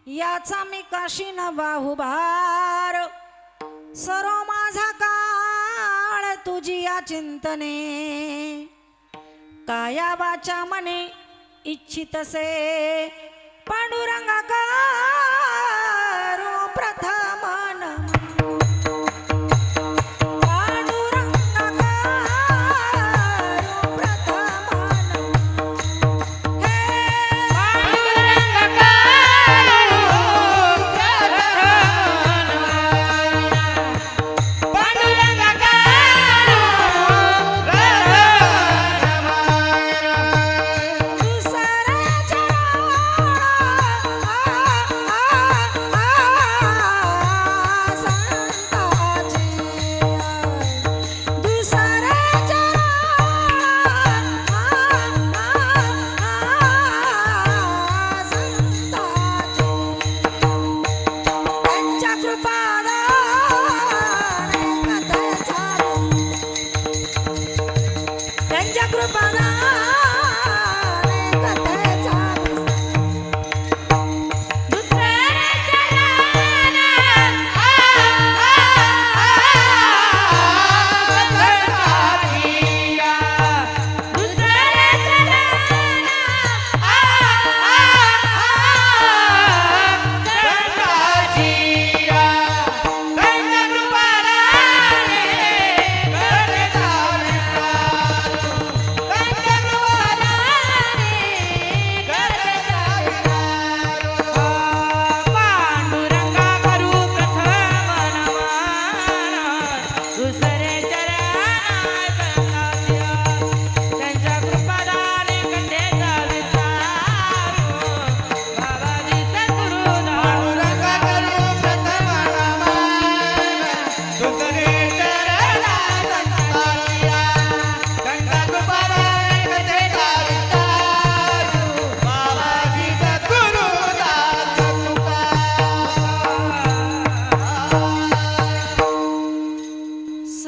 याचा मी काशी न बाहुभार सरो माझा काळ तुझी या चिंतने काया वाचा मने इच्छितसे पांडुरंगा करू प्रथम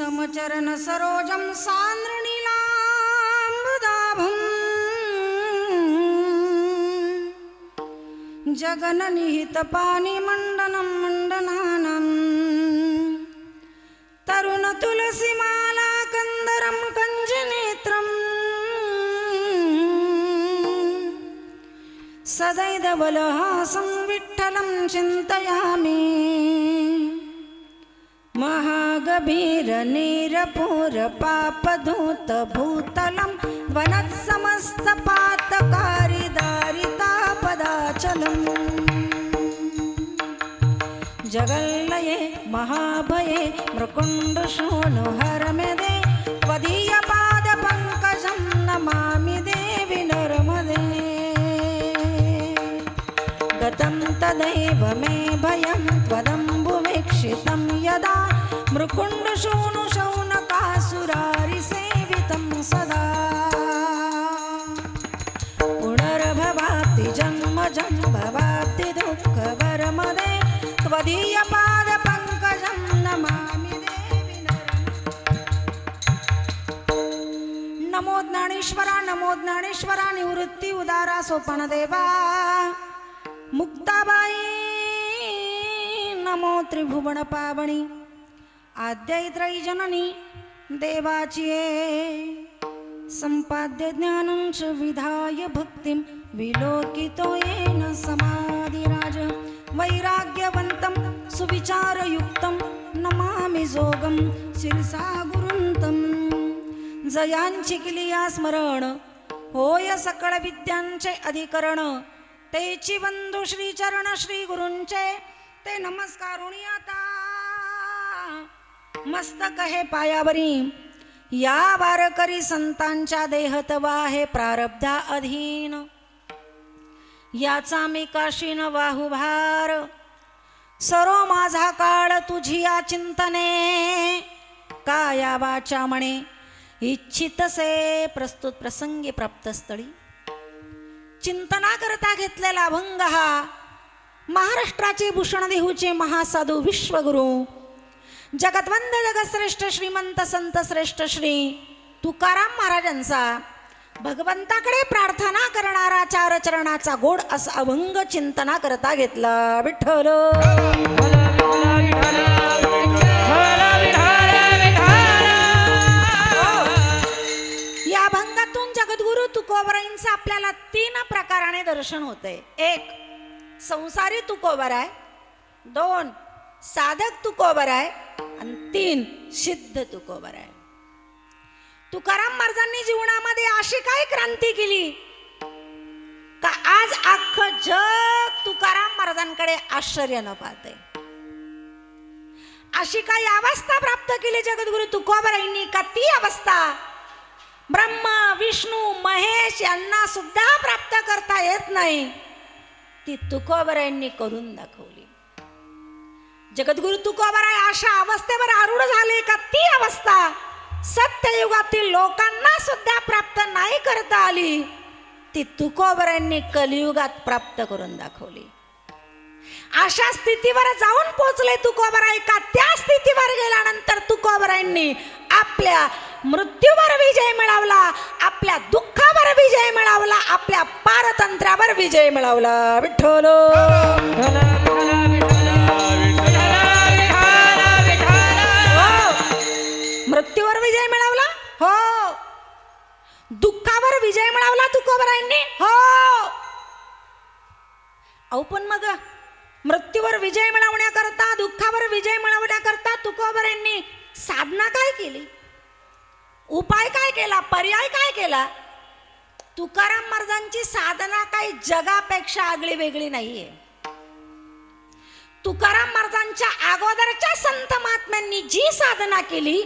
नमन चरण सरोजम सांद्रनीलाम्बुदाभम् जगननिहित पानि मंडनं मंडनानं तरुण तुलसीमाला कंदरं कंजनेत्रं सदैदवलहासं विठ्ठलं चिन्तयामि महागभीर नीरपूर पापधूत भूतलं वनत्समस्त पातकारी दारितापदाचलम् जगल्लये महाभये मृकुण्डशूनो हरमेदे त्वदीयपादपङ्कजं नमामि देवि नर्मदे गतं तदैव मे भयं त्वदम्बुवीक्षितं यदा मृकुण्डशूनुशौनकासुरारिसेवितं सदा पुनर्भवाप्ति जन्म भवाप्ति दुःखकरमदे त्वदीयपादपङ्कजं नमामि देवि नमो ज्ञानेश्वरा निवृत्ति उदारा सोपनदेवा मुक्ताबाई नमो त्रिभुवन पावनी आद्यैत्रयी जननी देवाची संपाद्य ज्ञानं च विधाय भक्तिं विलोकितो येन समाधिराज वैराग्यवन्तं सुविचारयुक्तं नमामि जोगं शिरसा गुरुन्तं जयांची किलिया स्मरण होय सकळ विद्यांचे अधिकरण तेची बंधू श्री चरण श्री गुरूंचे ते नमस्कारुणी आता मस्तक हे पायावरी या वारकरी संतांच्या देहतवा हे प्रारब्धा अधीन याचा मी काशीन बाहुभार सरो माझा काळ तुझी या चिंतने काया वाचा म्हणे इच्छितसे प्रस्तुत प्रसंगी प्राप्तस्थळी चिंतना करता घेतलेला अभंग हा महाराष्ट्राचे भूषण देहूचे महासाधू विश्वगुरु जगतवंद जगश्रेष्ठ श्रीमंत संत श्रेष्ठ श्री तुकाराम महाराजांचा भगवंताकडे प्रार्थना करणारा सदाचार चरणाचा गोड असा अभंग चिंतना करता घेतला. विठ्ठल या अभंगातून जगद्गुरु तुकोबरायांचं आपल्याला 3 प्रकाराने दर्शन होते. 1 संसारी तुकोबर आहे, 2 साधक तुकोबर आहे आणि 3 सिद्ध तुकोबर आहे. तुकाराम महाराजांनी जीवनामध्ये अशी काय क्रांती केली का आज अख्खं जग तुकाराम महाराजांकडे आश्चर्यानं पाहते. अशी काही अवस्था प्राप्त केली जगद्गुरु तुकोबरायांनी का ती अवस्था ब्रह्मा विष्णू महेश यांना सुद्धा प्राप्त करता येत नाही, ती तुकोबरायांनी करून दाखवली. जगद्गुरु तुकोबराय अशा अवस्थेवर आरूढ झाले का ती अवस्था सत्ययुगातील लोकांना सुद्धा प्राप्त नाही करता आली, ती तुकोबरायांनी कलियुगात प्राप्त करून दाखवली. अशा स्थितीवर जाऊन पोहोचले तुकोबराय का त्या स्थितीवर गेल्यानंतर तुकोबरायांनी आपल्या मृत्यूवर विजय मिळवला, आपल्या दुःखावर विजय मिळवला, आपल्या पारतंत्र्यावर विजय मिळवला. विठ्ठल मृत्यूवर विजय मिळवला, हो. दुःखावर विजय मिळवला तुकोबरायांनी, हो. अहो पण मग मृत्यूवर विजय मिळवण्याकरता दुःखावर विजय मिळवण्याकरता तुकोबरायांनी साधना काय केली, उपाय काय केला, पर्याय काय केला? तुकाराम महाराजांची साधना काही जगापेक्षा आगळी वेगळी नाहीये. तुकाराम महाराजांच्या अगोदरच्या संत महात्म्यांनी जी साधना केली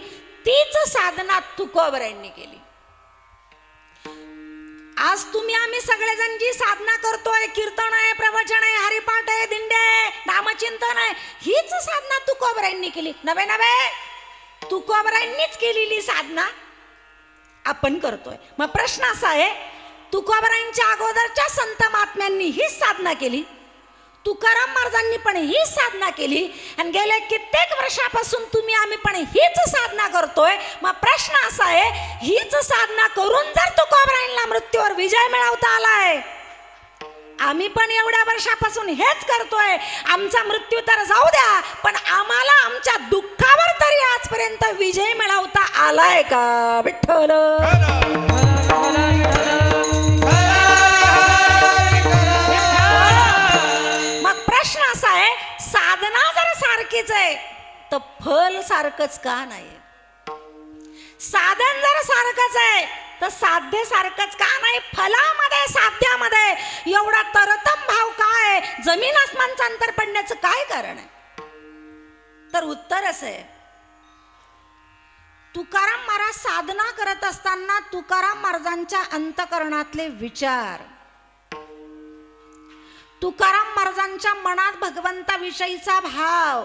तीच साधना तुकोबरायांनी केली. आज तुम्ही आम्ही सगळेजण जी साधना करतोय, कीर्तन आहे, प्रवचन आहे, हरिपाठ आहे, दिंडे आहे, नामचिंतन आहे, हीच साधना तुकोबरायांनी केली. नवे नवे तुकोबरायांनीच केलेली साधना आपण करतोय. मग प्रश्न असा आहे, तुकोबरायांच्या अगोदरच्या संत महात्म्यांनी हीच साधना केली, तुकाराम महाराजांनी पण हीच साधना केली आणि गेल्या कित्येक वर्षापासून तुम्ही आम्ही पण हीच साधना करतोय. मग प्रश्न असा आहे, हीच साधना करून जर तुकोबरायांना मृत्यूवर विजय मिळवता आलाय, आम्ही पण एवढ्या वर्षापासून हेच करतोय, आमचा मृत्यू तर जाऊ द्या पण आम्हाला आमच्या दुःखावर तरी आजपर्यंत विजय मिळवता आलाय का? विठ्ठल असा आहे, साधना जर सारखीच आहे तर फल सारखंच का नाही? साधन जर सारखंच आहे तर साध्य सारखंच का नाही? फलामध्ये साध्यामध्ये एवढा तरतम भाव काय? जमीन आसमानचं अंतर पडण्याचं काय कारण आहे? तर उत्तर असं आहे, तुकाराम महाराज साधना करत असताना तुकाराम महाराजांच्या अंतकरणातले विचार, तुकाराम महाराजांच्या मनात भगवंताविषयीचा भाव,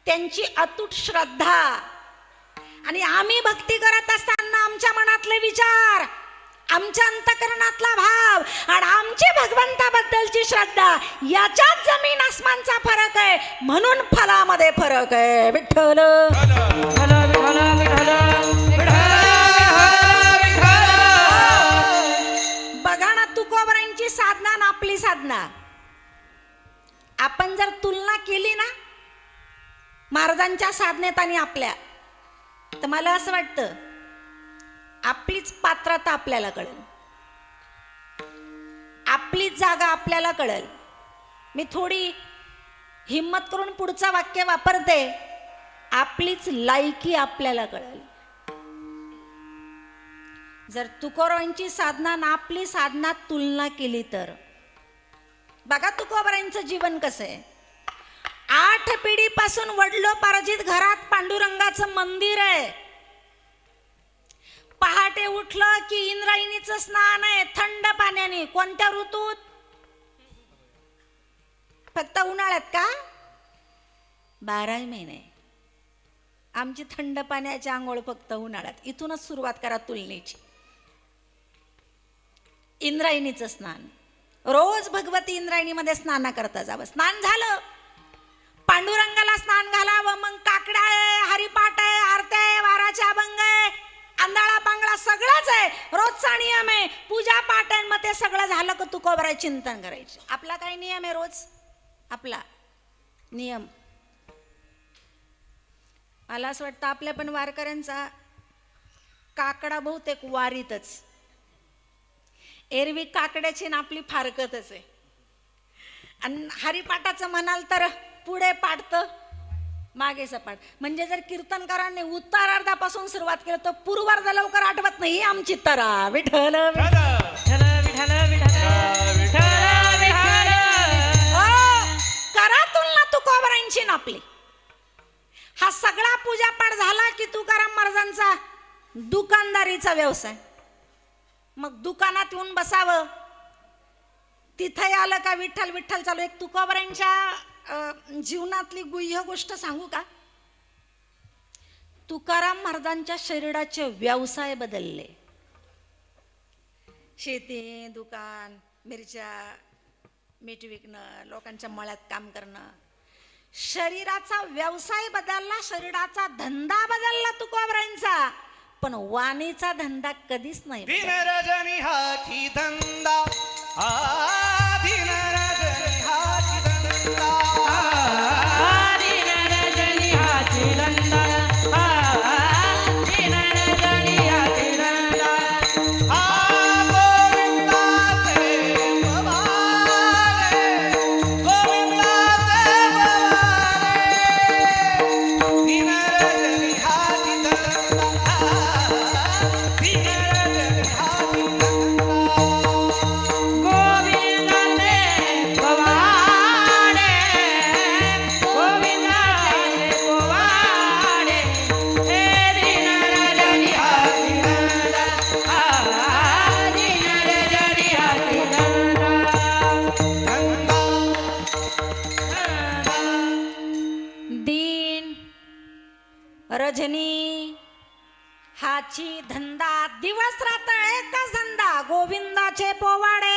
त्यांची अतूट श्रद्धा आणि आम्ही भक्ती करत असताना आमच्या मनातले विचार, आमच्या अंतकरणातला भाव आणि आमची भगवंताबद्दलची श्रद्धा याच्यात जमीन आसमानचा फरक आहे, म्हणून फलामध्ये फरक आहे. विठ्ठल बघा ना, तुकोबरायांची साधना आणि आपली साधना आपण जर तुलना केली ना महाराजांच्या साधनेत आणि आपल्या, तर मला असं वाटतं आपलीच पात्रता आपल्याला कळेल, आपलीच जागा आपल्याला कळेल. मी थोडी हिम्मत करून पुढचं वाक्य वापरते, आपलीच लायकी आपल्याला कळेल. जर तुकोबरायांची साधना ना आपली साधना तुलना केली तर बघा तुकोबरायांचं जीवन कसं आहे. 8 पिढीपासून वडलो पारजित घरात पांडुरंगाचं मंदिर आहे. पहाटे उठलं की इंद्रायणीचं स्नान आहे थंड पाण्याने. कोणत्या ऋतूत? फक्त उन्हाळ्यात का? 12 महिने. आमची थंड पाण्याची आंघोळ फक्त उन्हाळ्यात. इथूनच सुरुवात करा तुलनेची. इंद्रायणीचं स्नान रोज भगवती इंद्रायणीमध्ये स्नान करता जावं. स्नान झालं, पांडुरंगाला स्नान घालावं, मग काकडा आहे, हरिपाठ आहे, आरत्या आहे, वाराचे अभंग आहे, आंधळा पांगळा सगळंच आहे, रोजचा नियम आहे, पूजा पाठ आहे. मग ते सगळं झालं का तुकोबराय चिंतन करायचे. आपला काय नियम आहे रोज? आपला नियम मला असं वाटतं आपल्या पण वारकऱ्यांचा काकडा बहुतेक वारीतच. एरवी काकड्याची ना आपली फारकतच आहे. आणि हरिपाठाचं म्हणाल तर पुढे पाठतं मागे सपाट. म्हणजे जर कीर्तनकारांनी उत्तरार्धापासून सुरुवात केली तर पूर्वार्ध लवकर आठवत नाही. आमची तरा विठ्ठल विठ्ठल विठ्ठल विठ्ठल. करा तुलना तुकोबरांची ना आपली. हा सगळा पूजापाठ झाला की तुकाराम महाराजांचा दुकानदारीचा व्यवसाय. मग दुकानात येऊन बसावं, तिथे आलं का विठ्ठल विठ्ठल चालू. एक तुकोबरांच्या जीवनातली गुह्य गोष्ट सांगू का? तुकाराम महाराजांच्या शरीराचे व्यवसाय बदलले. शेती, दुकान, मिरच्या, मीठ विकणं, लोकांच्या मळ्यात काम करणं. शरीराचा व्यवसाय बदलला, शरीराचा धंदा बदलला तुकोबरांचा, पण वाणीचा धंदा कधीच नाही. दिन रजनी हाची धंदा, दिन रजनी हाची धंदा, दिन रजनी हाची धंदा, दिन रजनी हाची धंदा. गोविंदाचे बवाले, गोविंदाचे बवाले, दिन रजनी हाची धंदा, दिन रजनी हाची धंदा. गोविंदाचे बवाले, गोविंदाचे बवाले, हे दिन रजनी हाची धंदा, दिन रजनी हाची धंदा. दिन रजनी हाची धंदा, दिवस रात्र एकच धंदा, गोविंदाचे पोवाडे.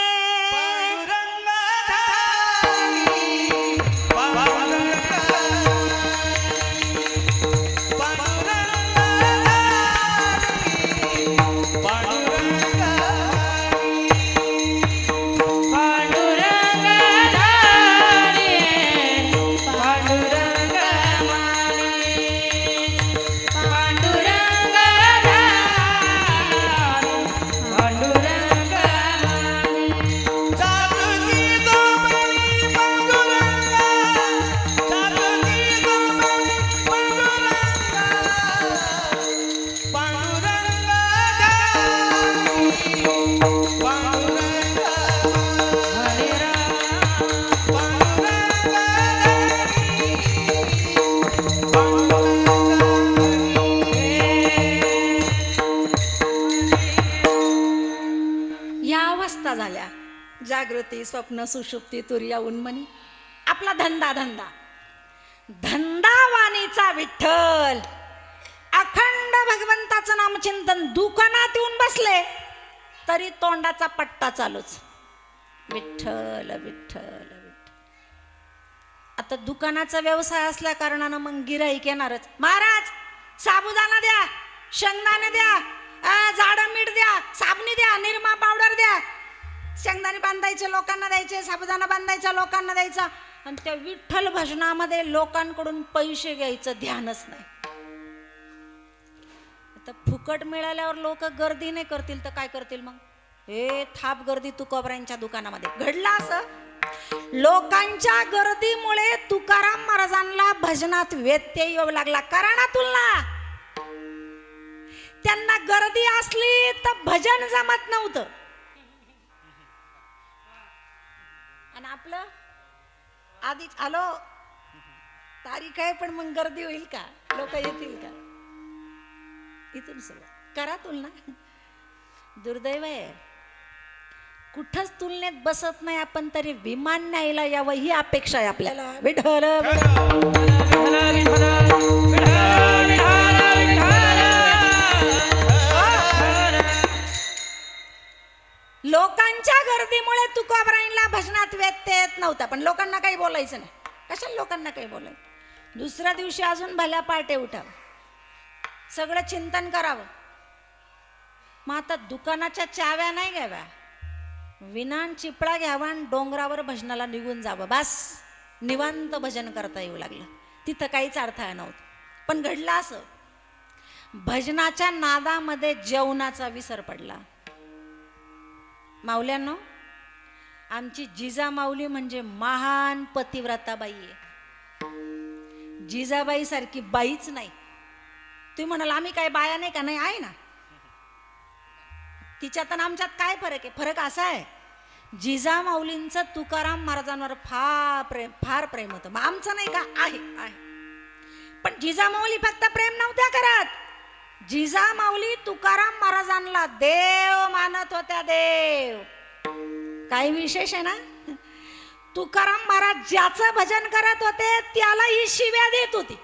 झाल्या जागृती, स्वप्न, सुषुप्ती, तुर्या, उन्मनी. आपला धंदा धंदा धंदा वाणीचा विठ्ठल. अखंड भगवंताचं नामचिंतन. दुकानात येऊन बसले तरी तोंडाचा पट्टा चालूच, विठ्ठल विठ्ठल विठ्ठल. आता दुकानाचा व्यवसाय असल्या कारणानं मग गिऱ्हाईक येणारच. महाराज साबुदाणा द्या, शेंगदाणे द्या, जाडं मीठ द्या, साबणी द्या, निरमा पावडर द्या. शेंगदाणे बांधायचे लोकांना द्यायचे, साबुदाणा बांधायचा लोकांना द्यायचा. आणि त्या विठ्ठल भजनामध्ये लोकांकडून पैसे घ्यायचं ध्यानच नाही. आता फुकट मिळाल्यावर लोक गर्दी नाही करतील तर काय करतील मग? हे थाप गर्दी तुकोबरांच्या दुकानामध्ये घडलं. असं लोकांच्या गर्दीमुळे तुकाराम महाराजांना भजनात व्यत्यय येऊ लागला. करा ना तुलना. त्यांना गर्दी असली तर भजन जमत नव्हतं. आणि आपलं आधीच आलो तारीख आहे पण मग गर्दी होईल का? लोक येतील का? इथून सुरुवात करा तुलना. दुर्दैव आहे, कुठंच तुलनेत बसत नाही आपण, तरी विमान न्यायला यावं ही अपेक्षा आहे आपल्याला. विठ्ठल लोकांच्या गर्दीमुळे तुकोबरांना भजनात व्यत्यय येत नव्हता. पण लोकांना काही बोलायचं नाही. कशाला लोकांना काही बोलायचं? दुसऱ्या दिवशी अजून भल्या पाटे उठावं, सगळं चिंतन करावं. मग आता दुकानाच्या चाव्या नाही घ्याव्या, विनान चिपळा घ्यावा आणि डोंगरावर भजनाला निघून जावं. बस निवांत भजन करता येऊ लागलं. तिथं काहीच अर्थ नव्हतं. पण घडलं असं, भजनाच्या नादामध्ये जेवणाचा विसर पडला. माऊल्यांनो, आमची जिजामाऊली म्हणजे महान पतिव्रता बाई आहे. जिजाबाई सारखी बाईच नाही. तुम्ही म्हणाल आम्ही काय बाया नाही का? नाही, आहे ना. तिच्यात आणि आमच्यात काय फरक आहे? फरक असा आहे, जिजामाऊलींचं तुकाराम महाराजांवर फार प्रेम होतं. मग आमचं नाही का? आहे. पण जिजामाऊली फक्त प्रेम नव्हत्या करत. जिजामाऊली तुकाराम महाराजांना देव मानत होत्या. देव काही विशेष आहे ना. तुकाराम महाराज ज्याचं भजन करत होते त्याला ही शिव्या देत होती.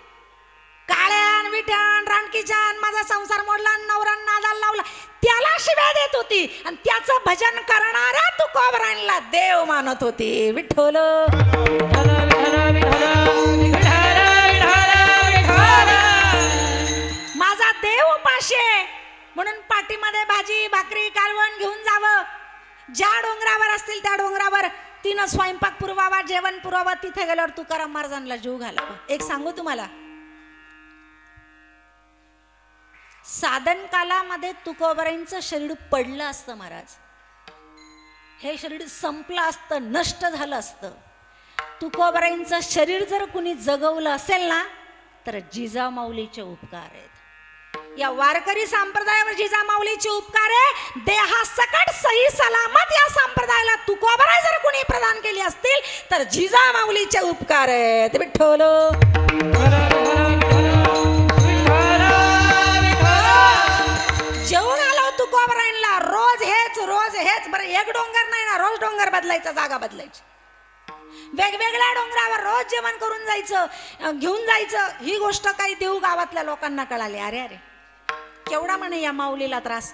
काळ्यान विठ्यान रानकीच्यान माझा संसार मोडला, नवरा नादाला लावला, त्याला शिव्या देत होती. आणि त्याचं भजन करणाऱ्या तुकोबरांना देव मानत होती. विठ्ठल माझा देव उपाशी म्हणून पाठीमध्ये भाजी भाकरी कालवण घेऊन जावं. ज्या डोंगरावर असतील त्या डोंगरावर तिनं स्वयंपाक पुरवावा, जेवण पुरवावं. तिथे गेल्यावर तुकाराम महाराजांना जीव घालावा. एक सांगू तुम्हाला, साधन कालामध्ये तुकोबरांचं शरीर पडलं असतं महाराज, हे शरीर संपलं असतं, नष्ट झालं असतं. तुकोबरांचं शरीर जर कुणी जगवलं असेल ना तर जिजामाऊलीचे उपकार आहेत. या वारकरी संप्रदायावर जिजामाऊलीचे उपकार आहे. देहासकट सही सलामत या संप्रदायाला तुकोबराय जर कुणी प्रदान केली असतील तर जिजामाऊलीचे उपकार आहेत. विठ्ठल जेवून आलो तुकोबरायला. रोज हेच बरं, एक डोंगर नाही ना, रोज डोंगर बदलायचा, जागा बदलायची. वेगवेगळ्या डोंगरावर रोज जेवण करून जायचं, घेऊन जायचं. ही गोष्ट काही देऊ गावातल्या लोकांना कळाली. अरे केवढा म्हणे या माऊलीला त्रास.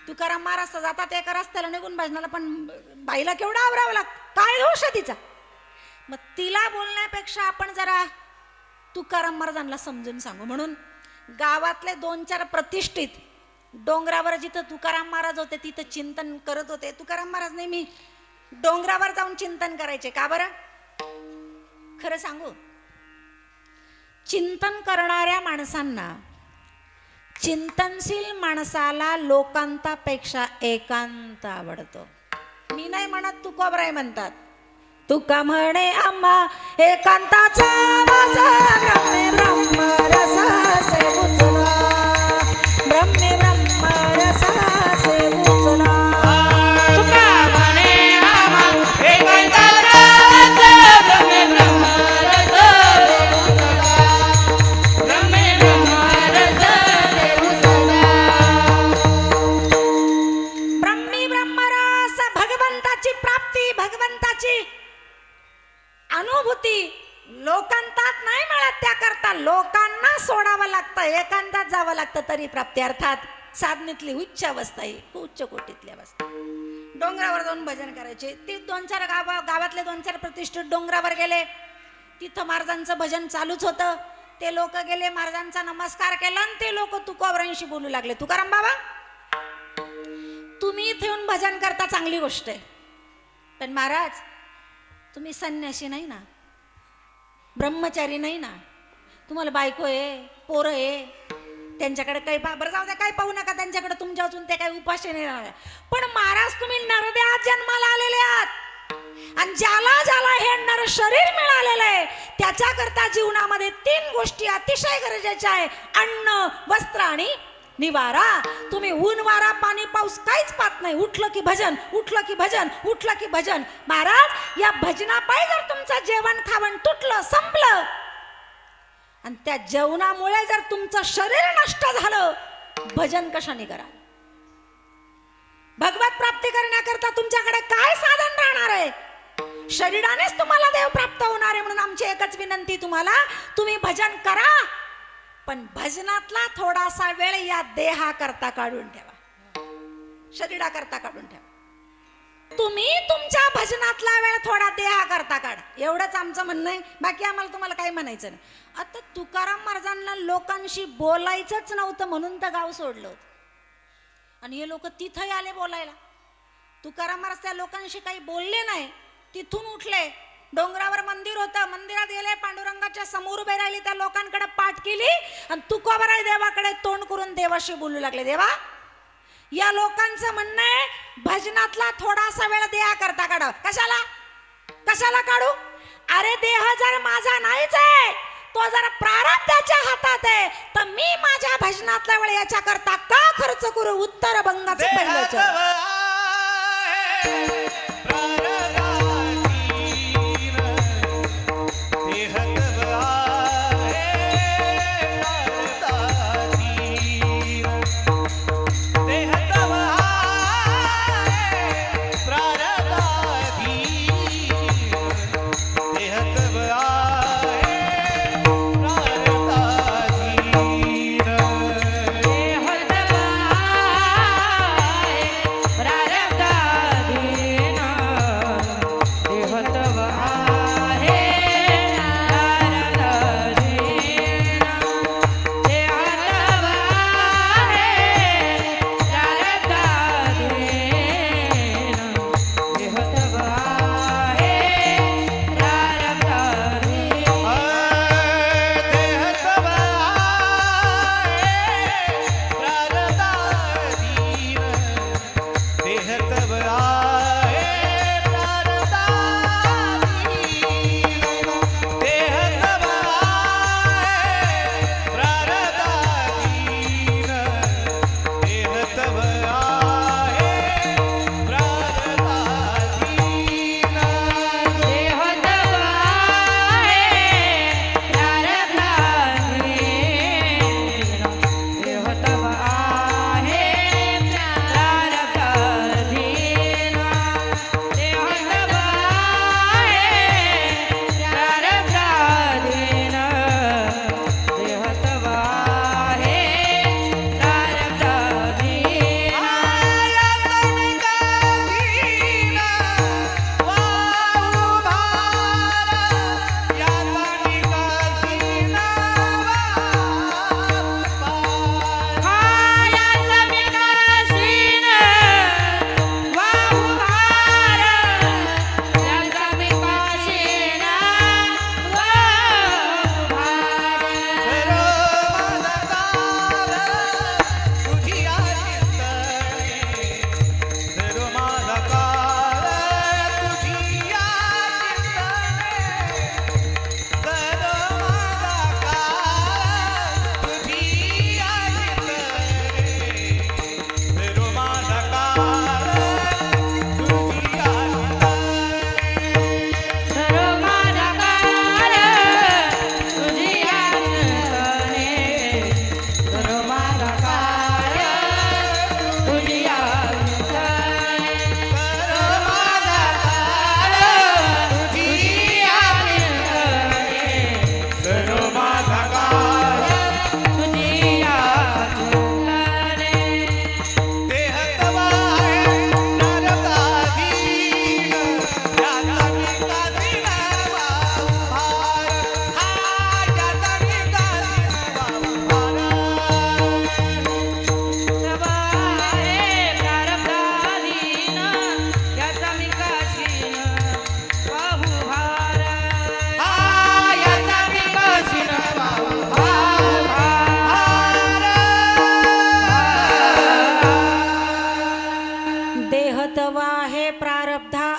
तुकाराम महाराज जातात एका रस्त्याला निघून भजनाला, पण बाईला केवढा आवरावं लागतं. काय दोष आहे तिचा? मग तिला बोलण्यापेक्षा आपण जरा तुकाराम महाराजांना समजून सांगू. म्हणून गावातले 2-4 प्रतिष्ठित डोंगरावर जिथं तुकाराम महाराज होते तिथं चिंतन करत होते. तुकाराम महाराज नेहमी डोंगरावर जाऊन चिंतन करायचे. का बरं? खरं सांगू, चिंतन करणाऱ्या माणसांना, चिंतनशील माणसाला लोकांतापेक्षा एकांत आवडतो. मी नाही म्हणत, तुकोबराय म्हणतात. तुका म्हणे आम्हा एकांताचा माझा ब्रह्मे ब्रह्म रसासे उचला, ब्रह्मे ब्रह्म रसासे उचला. अनुभूती लोकांतात नाही मिळत. त्याकरता लोकांना सोडावं लागतं, एकांतात जावं लागतं तरी प्राप्ती. अर्थात साधनेतली उच्च अवस्था आहे, उच्च कोटीतली अवस्था. डोंगरावर जाऊन भजन करायचे. ते 2-4 गावातले 2-4 प्रतिष्ठित डोंगरावर गेले. तिथं महाराजांचं भजन चालूच होतं. ते लोक गेले, महाराजांचा नमस्कार केला आणि ते लोक तुकोबरांशी बोलू लागले. तुकाराम बाबा, तुम्ही इथे येऊन भजन करता, चांगली गोष्ट आहे, पण महाराज तुम्ही संन्यासी नाही ना, ब्रह्मचारी नाही ना, तुम्हाला बायको आहे, पोरं आहे, त्यांच्याकडे काही बरं जाऊ द्या, काही पाहू नका त्यांच्याकडे, तुमच्या अजून ते काही उपाशी नाही राहणार. पण महाराज तुम्ही नरदेहात जन्माला आलेले आहात आणि ज्याला ज्याला हे नर शरीर मिळालेलं आहे त्याच्याकरता जीवनामध्ये 3 गोष्टी अतिशय गरजेच्या आहे: अन्न, वस्त्र आणि निवारा. तुम्ही ऊन वारा पाणी पाऊस काहीच पाहत नाही, उठलं की भजन, उठलं की भजन, उठलं की भजन. महाराज, या भजनापायी जर तुमचं जेवण खावण तुटलं, संपलं आणि त्या जेवणामुळे जर तुमचं शरीर नष्ट झालं, भजन कशाने करा? भगवत प्राप्ती करण्याकरता तुमच्याकडे काय साधन राहणार आहे? शरीरानेच तुम्हाला देव प्राप्त होणार आहे. म्हणून आमची एकच विनंती तुम्हाला, तुम्ही भजन करा, पण भजनातला थोडासा वेळ या देहाकरता काढून ठेवा, शरीराकरता काढून ठेवा. तुम्ही तुमच्या भजनातला वेळ थोडा देहाकरता काढा, एवढंच आमचं म्हणणं आहे. बाकी आम्हाला तुम्हाला काही म्हणायचं नाही. आता तुकाराम महाराजांना लोकांशी बोलायचंच नव्हतं म्हणून तर गाव सोडलं होतं. आणि हे लोक तिथंही आले बोलायला. तुकाराम महाराज त्या लोकांशी काही बोलले नाही, तिथून उठले. डोंगरावर मंदिर होतं, मंदिरात गेले, पांडुरंगाच्या समोर उभे राहिली, त्या लोकांकडे पाठ केली आणि तुकोबाराय देवाकडे तोंड करून देवाशी बोलू लागले. देवा, या लोकांचं म्हणणं आहे भजनातला थोडासा वेळ देहा करता काढ. कशाला कशाला काढू? अरे देह जर माझा नाहीच आहे, तो जर प्रारब्धाच्या हातात आहे, तर मी माझ्या भजनातला वेळ याच्या करता का खर्च करू? उत्तर बंगाचं पहिलं चरण.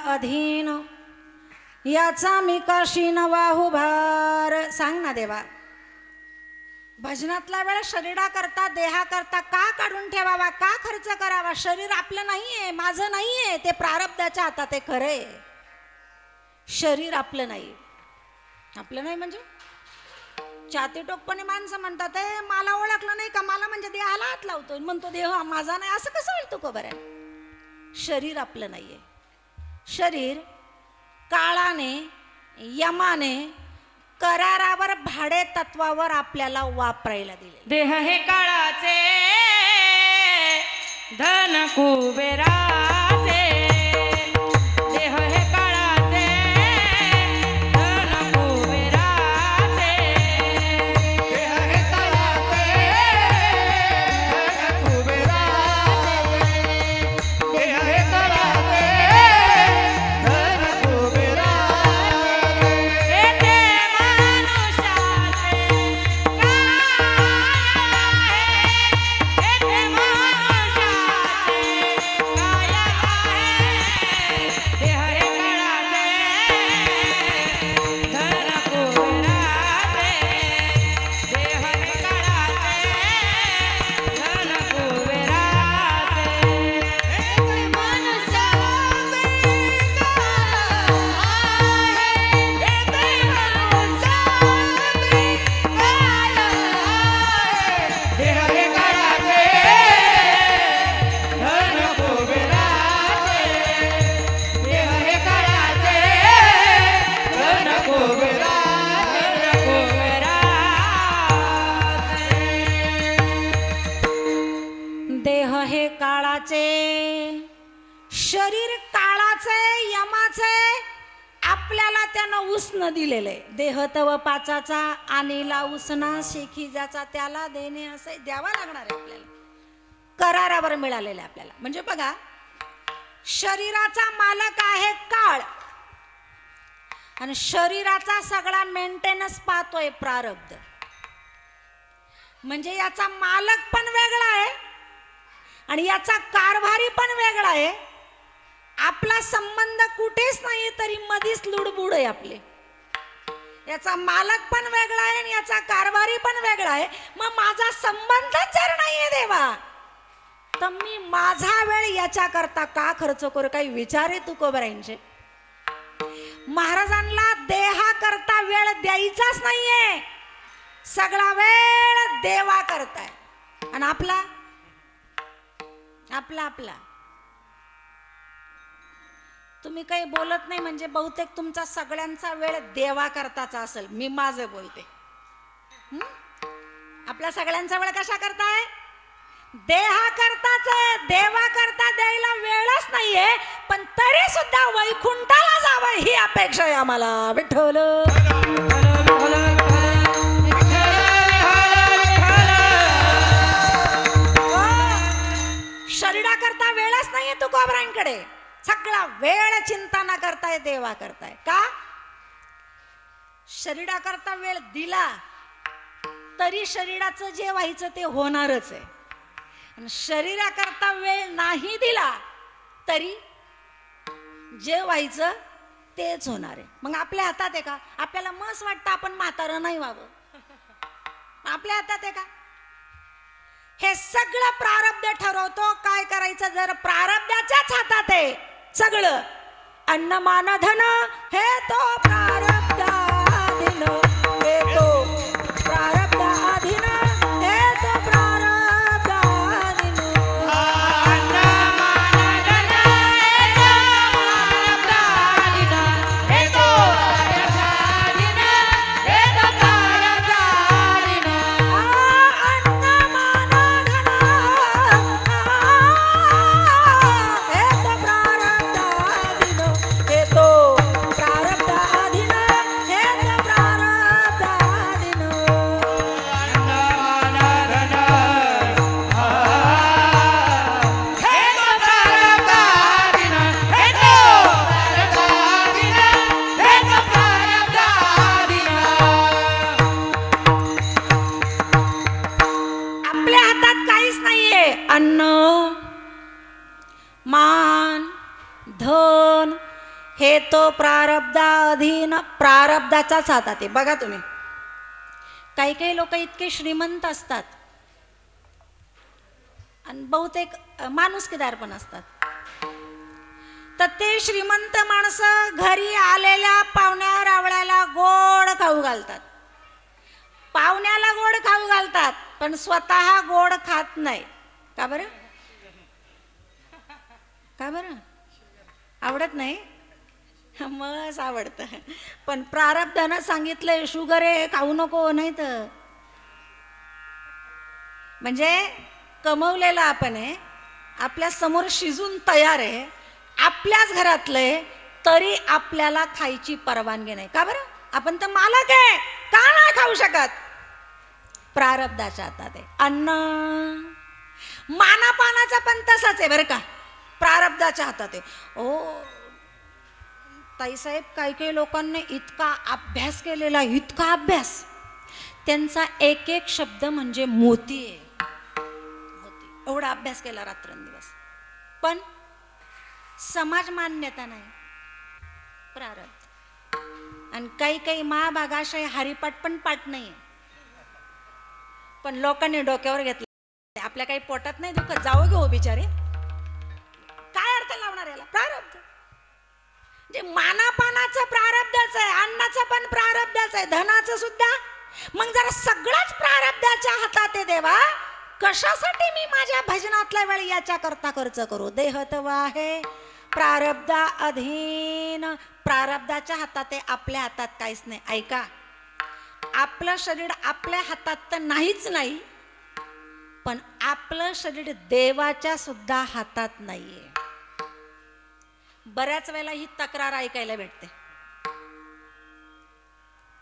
अधीन याचा मी काशी न वाहू भार. सांग ना देवा, भजनातला वेळ शरीरा करता देहा करता का काढून ठेवावा, का खर्च करावा? शरीर आपलं नाहीये, माझं नाहीये, ते प्रारब्धाच्या हातात आहे. खरे शरीर आपलं नाही. आपलं नाही म्हणजे छाती टोकपणे माणसं म्हणतात मला ओळखलं नाही का, मला म्हणजे देहाला हात लावतोय, म्हणतो देह माझा नाही. असं कसं होईल? तू खबर आहे शरीर आपलं नाहीये. शरीर काळाने यमाने करारावर भाडे तत्वावर आपल्याला वापरायला दिले. देह हे काळाचे धन कुबेराचे. देह हे काळाचे धन कुबेराचे. देह हे काळाचे धन कुबेराचे. शरीर काळाचे यमाचे आपल्याला त्यानं उसनं दिलेले देह तव पाचाचा आणीला उसना शेखी ज्याचा त्याला देणे असे द्यावा लागणार आहे आपल्याला करारावर मिळालेले आपल्याला म्हणजे बघा शरीराचा मालक आहे काळ आणि शरीराचा सगळा मेंटेनन्स पाहतोय प्रारब्ध म्हणजे याचा मालक पण वेगळा आहे आणि याचा कारभारी पण वेगळा आहे आपला संबंध कुठेच नाही तरी मधीच लुडबुड आहे आपले याचा मालक पण वेगळा आहे आणि याचा कारभारी पण वेगळा आहे मग माझा संबंधच जर नाहीये देवा तर मी माझा वेळ याच्या करता का खर्च करू काही विचार आहे तुकोबरायांचे महाराजांना देहा करता वेळ द्यायचाच नाहीये सगळा वेळ देवा करताय आणि आपला आपला आपला तुम्ही काही बोलत नाही म्हणजे बहुतेक तुमचा सगळ्यांचा वेळ देवा करताचा असेल मी माझं बोलते आपल्या सगळ्यांचा वेळ कशा करताय देहा करताच देवा करता द्यायला वेळच नाहीये पण तरी सुद्धा वैकुंठाला जावं ही अपेक्षा आहे आम्हाला विठ्ठल शरीरा करता वेळच नाहीये तू कोबरांकडे सगळा वेळ चिंता न करताय देवा करताय का शरीरा करता वेळ दिला तरी शरीराचं जे व्हायचं ते होणारच आहे आणि शरीराकरता वेळ नाही दिला तरी जे व्हायचं तेच होणार आहे मग आपल्या हातात आहे का आपल्याला मस्त वाटतं आपण म्हातारं नाही व्हावं आपल्या हातात आहे का हे सगळं प्रारब्ध ठरवतो काय करायचं जर प्रारब्धाच्याच हातात आहे सगळं अन्न मान धन हे तो प्रारब्धाधीन हे तो प्रारब्धाधीन हे तो प्रारब्धाधीन अन्न मान धन हे तो प्रारब्धाधीन हे तो प्रारब्धाधीन अन्न मान धन हे तो प्रारब्धाधीन हे तो प्रारब्धाधीन हे तो प्रारब्धाधीन आपल्या हातात काहीच नाहीये अन्न मान धन हे तो प्रारब्धाधीन प्रारब्धाचाच हातात आहे बघा तुम्ही काही काही लोक इतके श्रीमंत असतात आणि बहुतेक माणुसकीदार पण असतात तर ते श्रीमंत माणसं घरी आलेल्या पाहुण्या रावळ्याला गोड खाऊ घालतात पाहुण्याला गोड खाऊ घालतात पण स्वतः गोड खात नाही का बरं का बरं आवडत नाही मस्त आवडतं पण प्रारब्धानं सांगितलंय शुगर आहे खाऊ नको नाही तर म्हणजे कमवलेलं आपण आहे आपल्या समोर शिजून तयार आहे आपल्याच घरातले तरी आपल्याला खायची परवानगी नाही का बरं आपण तर मालक आहे का नाही खाऊ शकत प्रारब्धाच्या हातात आहे अन्न मानापानाचा पण तसाच आहे बरं का प्रारब्धाच्या हातात आहे ओ ताईसाहेब काही काही लोकांनी इतका अभ्यास केलेला इतका अभ्यास त्यांचा एक एक शब्द म्हणजे मोती आहे मोती एवढा अभ्यास केला रात्रंदिवस पण समाज मान्यता नाही प्रारब्ध आणि काही काही महाभागाशय हरिपाठ पण पाठ नाही पण लोकांनी डोक्यावर घेतलं आपल्या काही पोटात नाही दुखत जावं घेऊ बिचारे काय अर्थ लावणार याला प्रारब्ध जे मानापानाचं प्रारब्धच आहे अन्नाचं पण प्रारब्धच आहे धनाचं सुद्धा मग जरा सगळंच प्रारब्धाच्या हातात आहे देवा कशासाठी मी माझ्या भजनातला वेळ याच्या करता खर्च करू देह तव आहे प्रारब्धा अधीन प्रारब्धाच्या हातात आहे आपल्या हातात काहीच नाही ऐका आपलं शरीर आपल्या हातात तर नाहीच नाही पण आपलं शरीर देवाच्या सुद्धा हातात नाहीये बऱ्याच वेळेला ही तक्रार ऐकायला भेटते.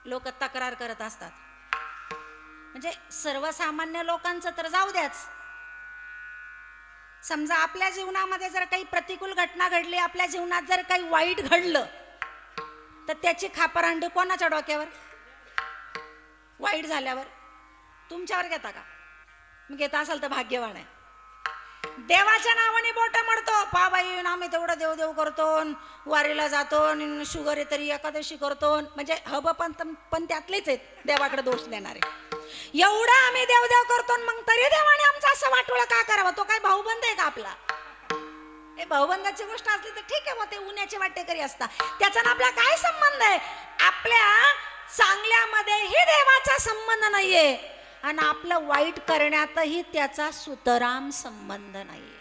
लोक तक्रार करत असतात. म्हणजे सर्वसामान्य लोकांचं तर जाऊ द्याच, समजा आपल्या जीवनामध्ये जर काही प्रतिकूल घटना घडली, आपल्या जीवनात जर काही वाईट घडलं, तर त्याची खापरांडी कोणाच्या डोक्यावर? वाईट झाल्यावर तुमच्यावर घेता का? मग घेता असाल तर भाग्यवान आहे. देवाच्या नावाने बोट म्हणतो, पा बाई आम्ही तेवढं देव देव करतो, वारीला जातो, शुगर आहे तरी एकादशी करतो, म्हणजे हब पण त्यातलेच आहेत देवाकडे दोष देणारे. एवढं आम्ही देवदेव करतो, मग तरी देवाने आमचं असं वाटोळं का करावं? तो काय भाऊबंद आहे का आपला? हे भाऊबंदाची गोष्ट असली तर ठीक आहे, मग ते उन्हाचे वाटेकरी असतात, त्याचा आपला काय संबंध आहे? आपल्या चांगल्यामध्येही देवाचा संबंध नाहीये आणि आपलं वाईट करण्यातही त्याचा सुतराम संबंध नाहीये.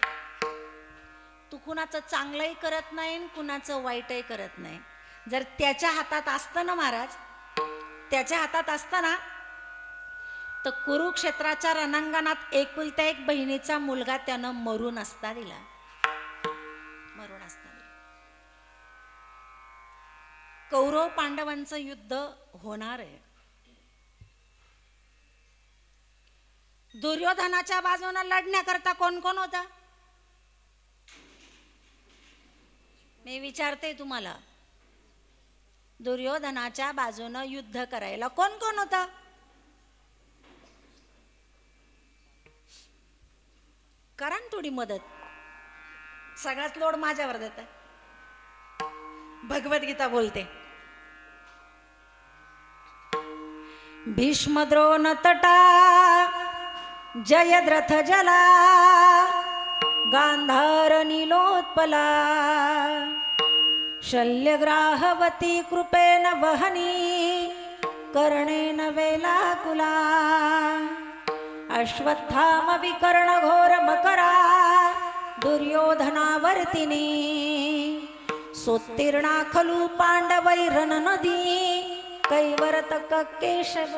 तू कुणाचं चांगलंही करत नाही, कुणाचं वाईटही करत नाही. जर त्याच्या हातात असतं ना महाराज, त्याच्या हातात असतं ना, तर कुरुक्षेत्राच्या रणांगणात एकुलत्या एक बहिणीचा मुलगा त्यानं मरून असता दिला. मरून असता दिला. कौरव पांडवांचं युद्ध होणार आहे. दुर्योधनाच्या बाजूने लढण्याकरता कोण कोण होता? मी विचारते तुम्हाला, दुर्योधनाच्या बाजूने युद्ध करायला कोण कोण होता? करा ना थोडी मदत. सगळाच लोड माझ्यावर देत आहे. भगवद्गीता बोलते, भीष्म द्रोण तटा जयद्रथ जला गांधार नीलोत्पला शल्यग्राहवती कृपेण वहनी कर्णेन वेलाकुला अश्वत्थाम विकर्ण घोर मकरा दुर्योधनावर्तिनी सोत्तीर्णा खलु पांडवैरन नदी कैवर्तक केशव.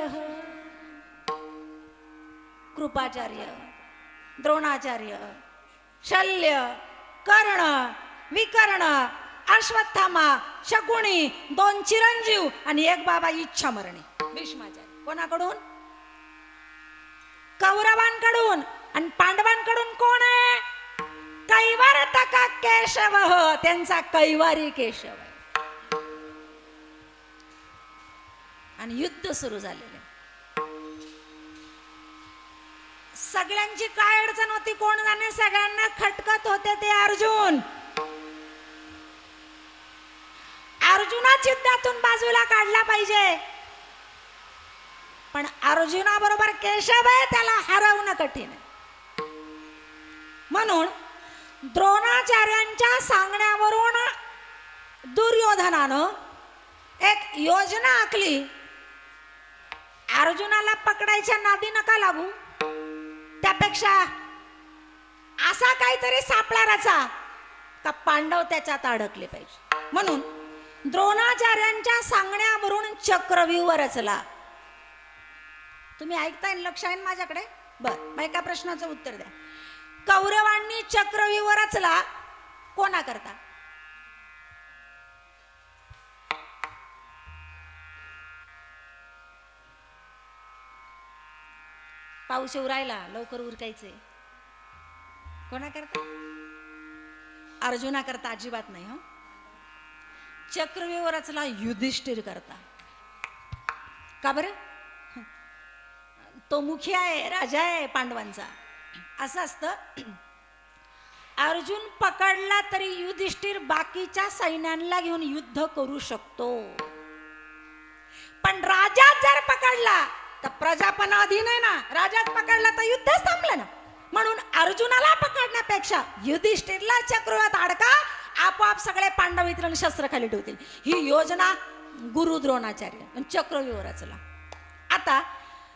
कृपाचार्य, द्रोणाचार्य, शल्य, कर्ण, विकर्ण, अश्वत्थामा, शकुनी, 2 चिरंजीव आणि एक बाबा इच्छामरणी भीष्माचार्य. कोणाकडून? कौरवांकडून. आणि पांडवांकडून कोण आहे? कैवर्तक केशव, त्यांचा कैवारी केशव आहे. आणि युद्ध सुरू झालेले. सगळ्यांची काय अडचण होती कोण जाणे, सगळ्यांना खटकत होते ते अर्जुन. अर्जुनाच युद्धातून बाजूला काढला पाहिजे, पण अर्जुनाबरोबर केशव आहे, त्याला हरवणं कठीण आहे. म्हणून द्रोणाचार्यांच्या सांगण्यावरून दुर्योधनानं एक योजना आखली. अर्जुनाला पकडायच्या नादी नका लागू, त्यापेक्षा असा काहीतरी सापळा रचा का पांडव त्याच्यात अडकले पाहिजे. म्हणून द्रोणाचार्यांच्या सांगण्यावरून चक्रव्यूह रचला. तुम्ही ऐकताय, लक्ष आहे माझ्याकडे? बर, मग एका प्रश्नाचं उत्तर द्या. कौरवांनी चक्रव्यूह रचला कोणा करता? पाऊस येऊ राहिला, लवकर उरकायचे. कोणा करता? अर्जुना करता अजिबात नाही. हो, चक्रव्यूह रचला युधिष्ठिर करता. का बरं? तो मुखिया आहे, राजा आहे पांडवांचा. असं असतं, अर्जुन पकडला तरी युधिष्ठिर बाकीच्या सैन्यांना घेऊन युद्ध करू शकतो, पण राजा जर पकडला तर प्रजा पण अधीन आहे ना. राजाच पकडला तर युद्धच थांबलं ना. म्हणून अर्जुनाला पकडण्यापेक्षा युधिष्ठिरला चक्रव्यूहात अडका, आपोआप सगळे पांडव इतर शस्त्र खाली ठेवतील. ही योजना गुरु द्रोणाचार्य चक्रव्यूह रचला. आता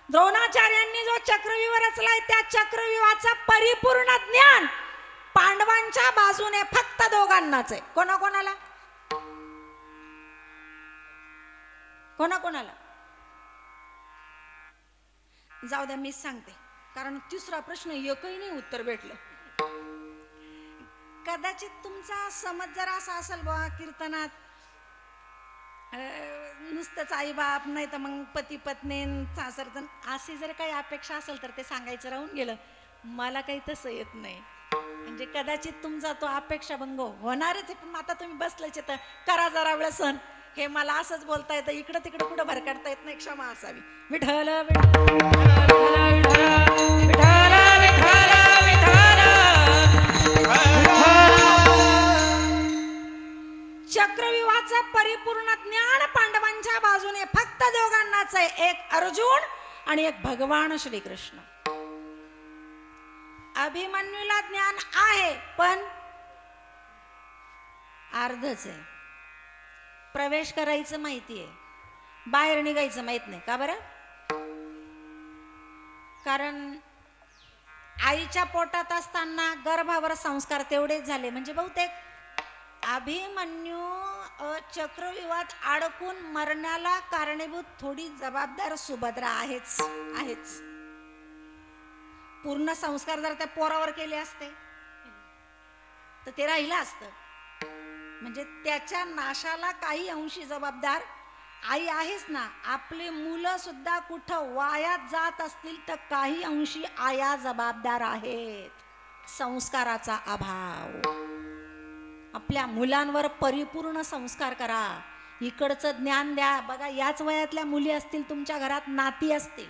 द्रोणाचार्यांनी जो चक्रव्यूह रचलाय, त्या चक्रव्यूहाचा परिपूर्ण ज्ञान पांडवांच्या बाजूने फक्त दोघांनाच आहे. कोणाकोणाला? कोणाकोणाला? जाऊ द्या, मीच सांगते, कारण तिसरा प्रश्न एकही नाही उत्तर भेटलं. कदाचित तुमचा समज जर असा असेल बा कीर्तनात नुसतंच आई बाप नाही तर मग पती पत्नी सासरजण अशी जर काही अपेक्षा असेल तर ते सांगायचं राहून गेलं. मला काही तसं येत नाही. म्हणजे कदाचित तुमचा तो अपेक्षा भंग होणारच आहे. पण आता तुम्ही बसलेच तर करा जरा वेळ सण. हे मला असंच बोलता येतं, इकडं तिकडं कुठं भरकाडता येत नाही. क्षमा असावी. विठ्ठल चक्रव्यूहाचं परिपूर्ण ज्ञान पांडवांच्या बाजूने फक्त दोघांनाच आहे. एक अर्जुन आणि एक भगवान श्रीकृष्ण. अभिमन्यूला ज्ञान आहे पण अर्धच आहे. प्रवेश करायचं माहिती आहे, बाहेर निघायचं माहित नाही. का बरं? कारण आईच्या पोटात असताना गर्भावर संस्कार तेवढेच झाले. म्हणजे बहुतेक अभिमन्यू चक्रव्यूहात अडकून मरण्याला कारणीभूत थोडी जबाबदार सुभद्रा आहेच. पूर्ण संस्कार जर त्या पोरावर केले असते तर ते राहिलं असतं. म्हणजे त्याच्या नाशाला काही अंशी जबाबदार आई आहेच ना. आपले मुलं सुद्धा कुठं वायात जात असतील तर काही अंशी आया जबाबदार आहेत. संस्काराचा अभाव. आपल्या मुलांवर परिपूर्ण संस्कार करा. इकडचं ज्ञान द्या. बघा, याच वयातल्या मुली असतील तुमच्या घरात, नाती असतील,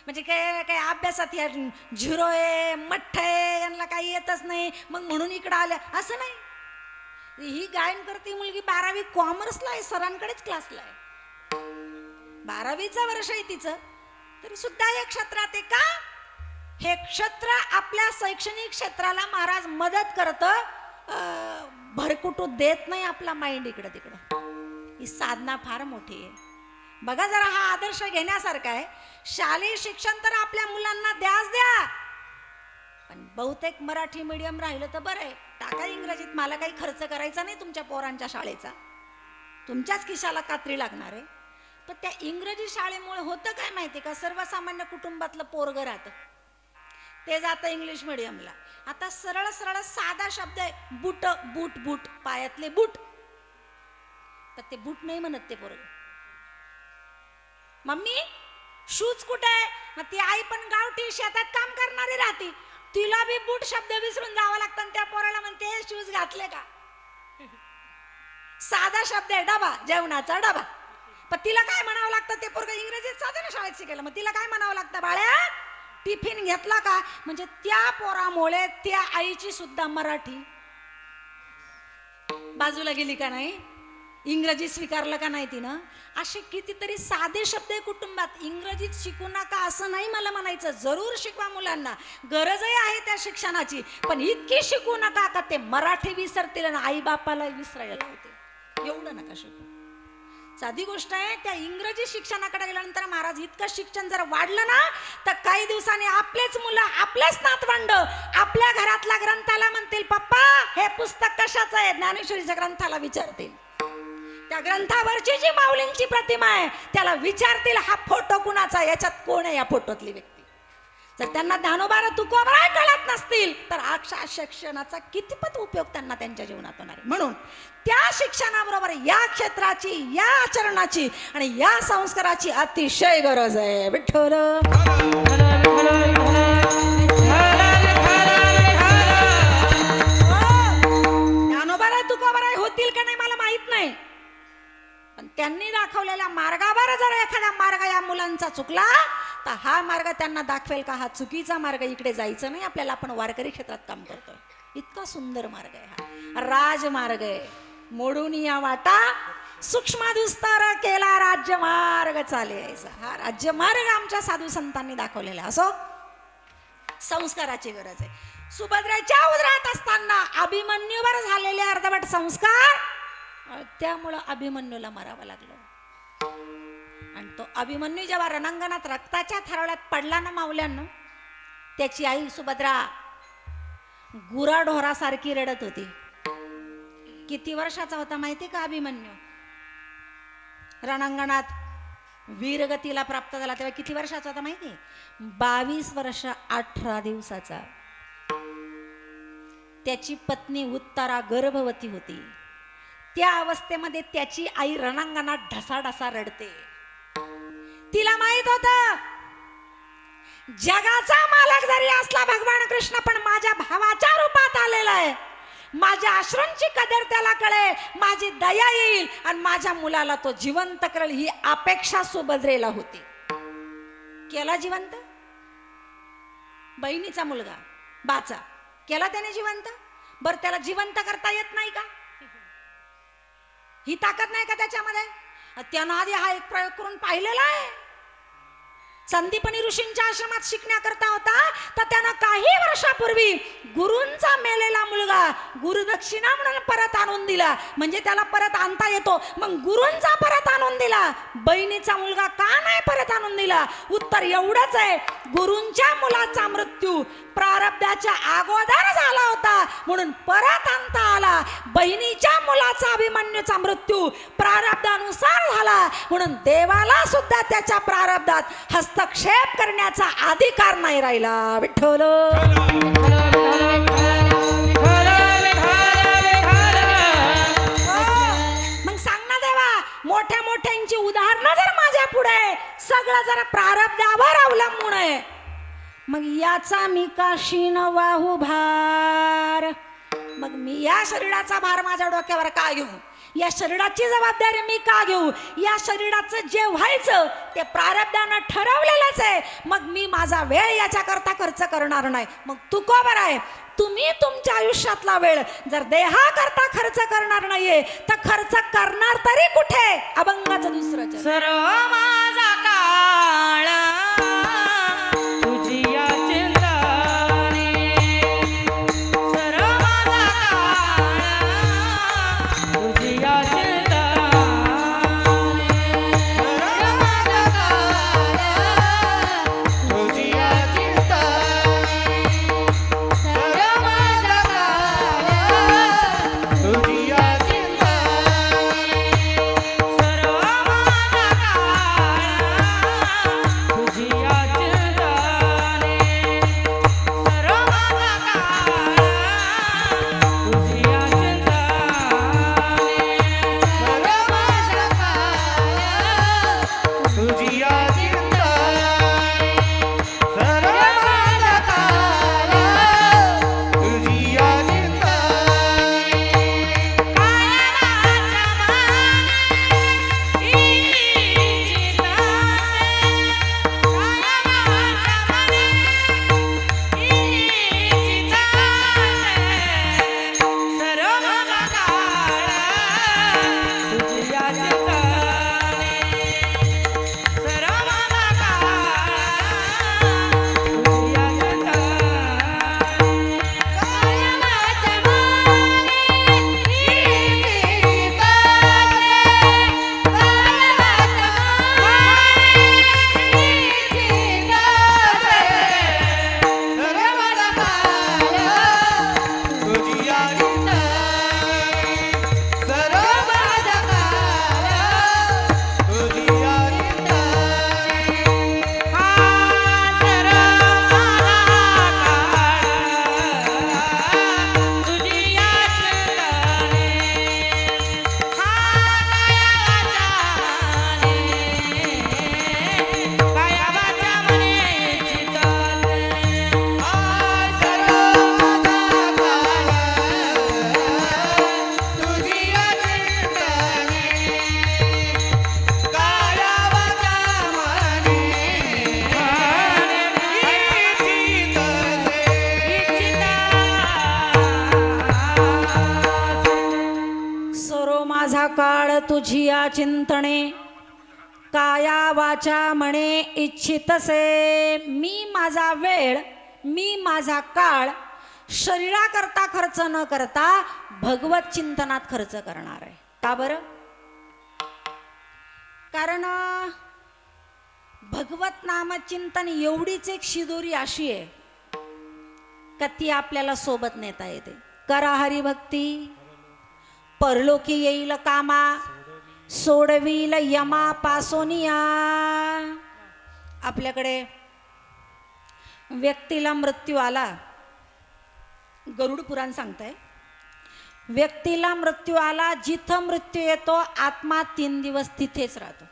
म्हणजे काय अभ्यासात या झिरो आहे, मठ्ठ आहे, यांना काही येतच नाही मग म्हणून इकडं आल्या असं नाही. ही गायन करती मुलगी 12वी कॉमर्सला आहे, सरांकडेच क्लासला आहे. 12वीचं वर्ष आहे तिचं, तरी सुद्धा या क्षेत्रात आहे. का? हे क्षेत्र आपल्या शैक्षणिक क्षेत्राला महाराज मदत करतं, भरकुटू देत नाही आपला माइंड इकडं तिकडं. ही साधना फार मोठी आहे. बघा जरा, हा आदर्श घेण्यासारखा आहे. शालेय शिक्षण तर आपल्या मुलांना द्याच द्या, पण बहुतेक मराठी मीडियम राहिलं तर बरं आहे. टाका इंग्रजीत, मला काही खर्च करायचा नाही तुमच्या पोरांच्या शाळेचा, तुमच्याच खिशाला कात्री लागणार आहे. पण त्या इंग्रजी शाळेमुळे होतं काय माहिती का, सर्वसामान्य कुटुंबातलं पोरग राहतं, ते जातं इंग्लिश मीडियमला. आता सरळ सरळ साधा शब्द आहे, बूट बूट बूट, पायातले बूट. तर ते बूट नाही म्हणत ते पोरग. मम्मी शूज कुठे आहे? मग ती आई पण गावठी शेतात काम करणारी राहते, तिला बी बूट शब्द विसरून जावं लागतं. आणि त्या पोराला म्हणते शूज घातले का? साधा शब्द आहे डबा, जेवणाचा डबा. पण तिला काय म्हणावं लागतं? ते पोरग इंग्रजीत साधं शाळेत शिकायला, मग तिला काय म्हणावं लागतं? बाळ्या टिफिन घेतला का? म्हणजे त्या पोरामुळे त्या आईची सुद्धा मराठी बाजूला गेली का नाही, इंग्रजी स्वीकारलं का नाही तिनं. असे कितीतरी साधे शब्द आहे कुटुंबात. इंग्रजीत शिकू नका असं नाही मला म्हणायचं, जरूर शिकवा मुलांना, गरजही आहे त्या शिक्षणाची, पण इतकी शिकू नका का ते मराठी विसरतील आणि आई बापाला विसरायला होते. एवढं नका शिकू. साधी गोष्ट आहे. त्या इंग्रजी शिक्षणाकडे गेल्यानंतर महाराज इतकं शिक्षण जर वाढलं ना, तर काही दिवसांनी आपलेच मुलं, आपलेच नातवंड आपल्या घरातल्या ग्रंथाला म्हणतील, पप्पा हे पुस्तक कशाचं आहे? ज्ञानेश्वरीच्या ग्रंथाला विचारतील. त्या ग्रंथावरची जी माऊलींची प्रतिमा आहे त्याला विचारतील, हा फोटो कुणाचा? याच्यात कोण आहे या फोटोतली व्यक्ती? जर त्यांना ज्ञानोबा तुकोबा कळत नसतील तर अशा शिक्षणाचा कितीपत उपयोग त्यांना त्यांच्या जीवनात होणार आहे. म्हणून त्या शिक्षणाबरोबर या क्षेत्राची, या आचरणाची आणि या संस्काराची अतिशय गरज आहे. विठ्ठल ज्ञानोबा तुकोबा होतील का नाही मला माहित नाही, पण त्यांनी दाखवलेल्या मार्गावर जर एखादा मार्ग या मुलांचा चुकला तर हा मार्ग त्यांना दाखवेल का हा चुकीचा मार्ग, इकडे जायचं नाही आपल्याला, आपण वारकरी क्षेत्रात काम करतोय. इतका सुंदर मार्ग आहे हा, राजमार्ग आहे. मोडून या वाटा सूक्ष्म दुस्तर केला राज्यमार्ग चालायचा. हा राज्यमार्ग आमच्या साधू संतांनी दाखवलेला. असो, संस्काराची गरज आहे. सुभद्रेच्या उदरात असताना अभिमन्यूवर झालेले अर्धवट संस्कार, त्यामुळं अभिमन्यूला मारावं लागलं. आणि तो अभिमन्यू जेव्हा रणांगणात रक्ताच्या थरावळ्यात पडला ना मावल्यांना, त्याची आई सुभद्रा गुराढोरासारखी रडत होती. किती वर्षाचा होता माहिती का अभिमन्यू? रणांगणात वीरगतीला प्राप्त झाला तेव्हा किती वर्षाचा होता माहिती? 22 वर्ष 18 दिवसाचा. त्याची पत्नी उत्तरा गर्भवती होती. त्या अवस्थेमध्ये त्याची आई रणांगणात ढसाढसा रडते. तिला माहित होत जगाचा मालक जरी असला भगवान कृष्ण, पण माझ्या भावाच्या रूपात आलेला आहे. माझ्या अश्रूंची कदर त्याला कळेल, माझी दया येईल आणि माझ्या मुलाला तो जिवंत करेल, ही अपेक्षा सुभद्रेला होती. केला जिवंत. बहिणीचा मुलगा बाचा केला त्याने जिवंत. बरं त्याला जिवंत करता येत नाही का? ही ताकद नाही का त्याच्यामध्ये? त्यानं आधी हा एक प्रयोग करून पाहिलेला आहे. संदीपनी ऋषींच्या आश्रमात शिकण्याकरता होता, तर त्यानं काही वर्षापूर्वी गुरूंचा मेलेला मुलगा गुरुदक्षिणा म्हणून परत आणून दिला. म्हणजे त्याला परत आणता येतो, मग गुरूंचा परत आणून दिला. बहिणीचा मुलगा का नाही परत आणून दिला? उत्तर एवढंच आहे, गुरूंच्या मुलाचा मृत्यू प्रारब्धाच्या अगोदर झाला होता म्हणून परत आणता आला. बहिणीच्या मुलाचा अभिमन्यूचा मृत्यू प्रारब्धानुसार झाला म्हणून देवाला सुद्धा त्याच्या प्रारब्धात हस्तक्षेप करण्याचा अधिकार नाही राहिला. विठ्ठल. मग सांग ना देवा, मोठ्या मोठ्यांची उदाहरणं जर माझ्या पुढे, सगळं जरा प्रारब्धावर अवलंबून आहे, मग याचा मी काशीन वाहू भार. मग मी या शरीराचा भार माझ्या डोक्यावर का घेऊ? या शरीराची जबाबदारी मी का घेऊ? या शरीराचं जे व्हायचं ते प्रारब्धानं ठरवलेलंच आहे. मग मी माझा वेळ याच्याकरता खर्च करणार नाही. मग तू का बरं आहे? तुम्ही तुमच्या आयुष्यातला वेळ जर देहाकरता खर्च करणार नाहीये, तर खर्च करणार तरी कुठे? अभंगाचं दुसरं चरण. सर्व माझा काळ तुझी या चिंताने, सर्व माझा काळ तुझी या चिंताने, सर्व माझा काळ तुझी या चिंताने, सर्व माझा काळ तुझी या चिंताने, सर्व माझा काळ तुझी या चिंताने, सर्व माझा काळ तुझी या चिंताने, सर्व माझा काळ तुझी या चिंताने, सर्व माझा काळ तुझी या चिंताने, काळ तुझिया चिंतणे, काया वाचा म्हणे इच्छितसे. मी माझा वेळ, मी माझा काळ शरीराकरता खर्च न करता भगवत चिंतनात खर्च करणार आहे. का बरं? कारण भगवत नामचिंतन एवढीच एक शिदोरी अशी आहे का ती आपल्याला सोबत नेता येते. करा हरिभक्ती, परलोकी येईल कामा, सोडविल यमा पासोनिया. आपल्याकडे व्यक्तीला मृत्यू आला गरुड पुराण सांगतंय, व्यक्तीला मृत्यू आला, जिथं मृत्यू येतो आत्मा 3 दिवस तिथेच राहतो.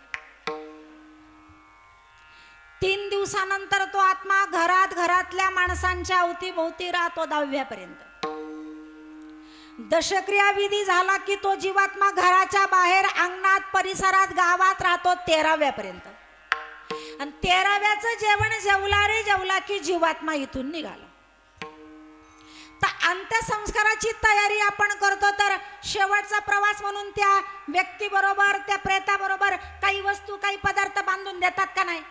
3 दिवसानंतर तो आत्मा घरातल्या माणसांच्या अवतीभोवती राहतो 10व्यापर्यंत. दशक्रिया विधी झाला की तो जीवात्मा घराच्या बाहेर, अंगणात, परिसरात, गावात राहतो 13व्यापर्यंत. आणि 13व्याचं जेवण जेवला की जीवात्मा इथून निघाला. तर अंत्यसंस्काराची तयारी आपण करतो, तर शेवटचा प्रवास म्हणून त्या व्यक्तीबरोबर, त्या प्रेताबरोबर काही वस्तू, काही पदार्थ बांधून देतात का नाही?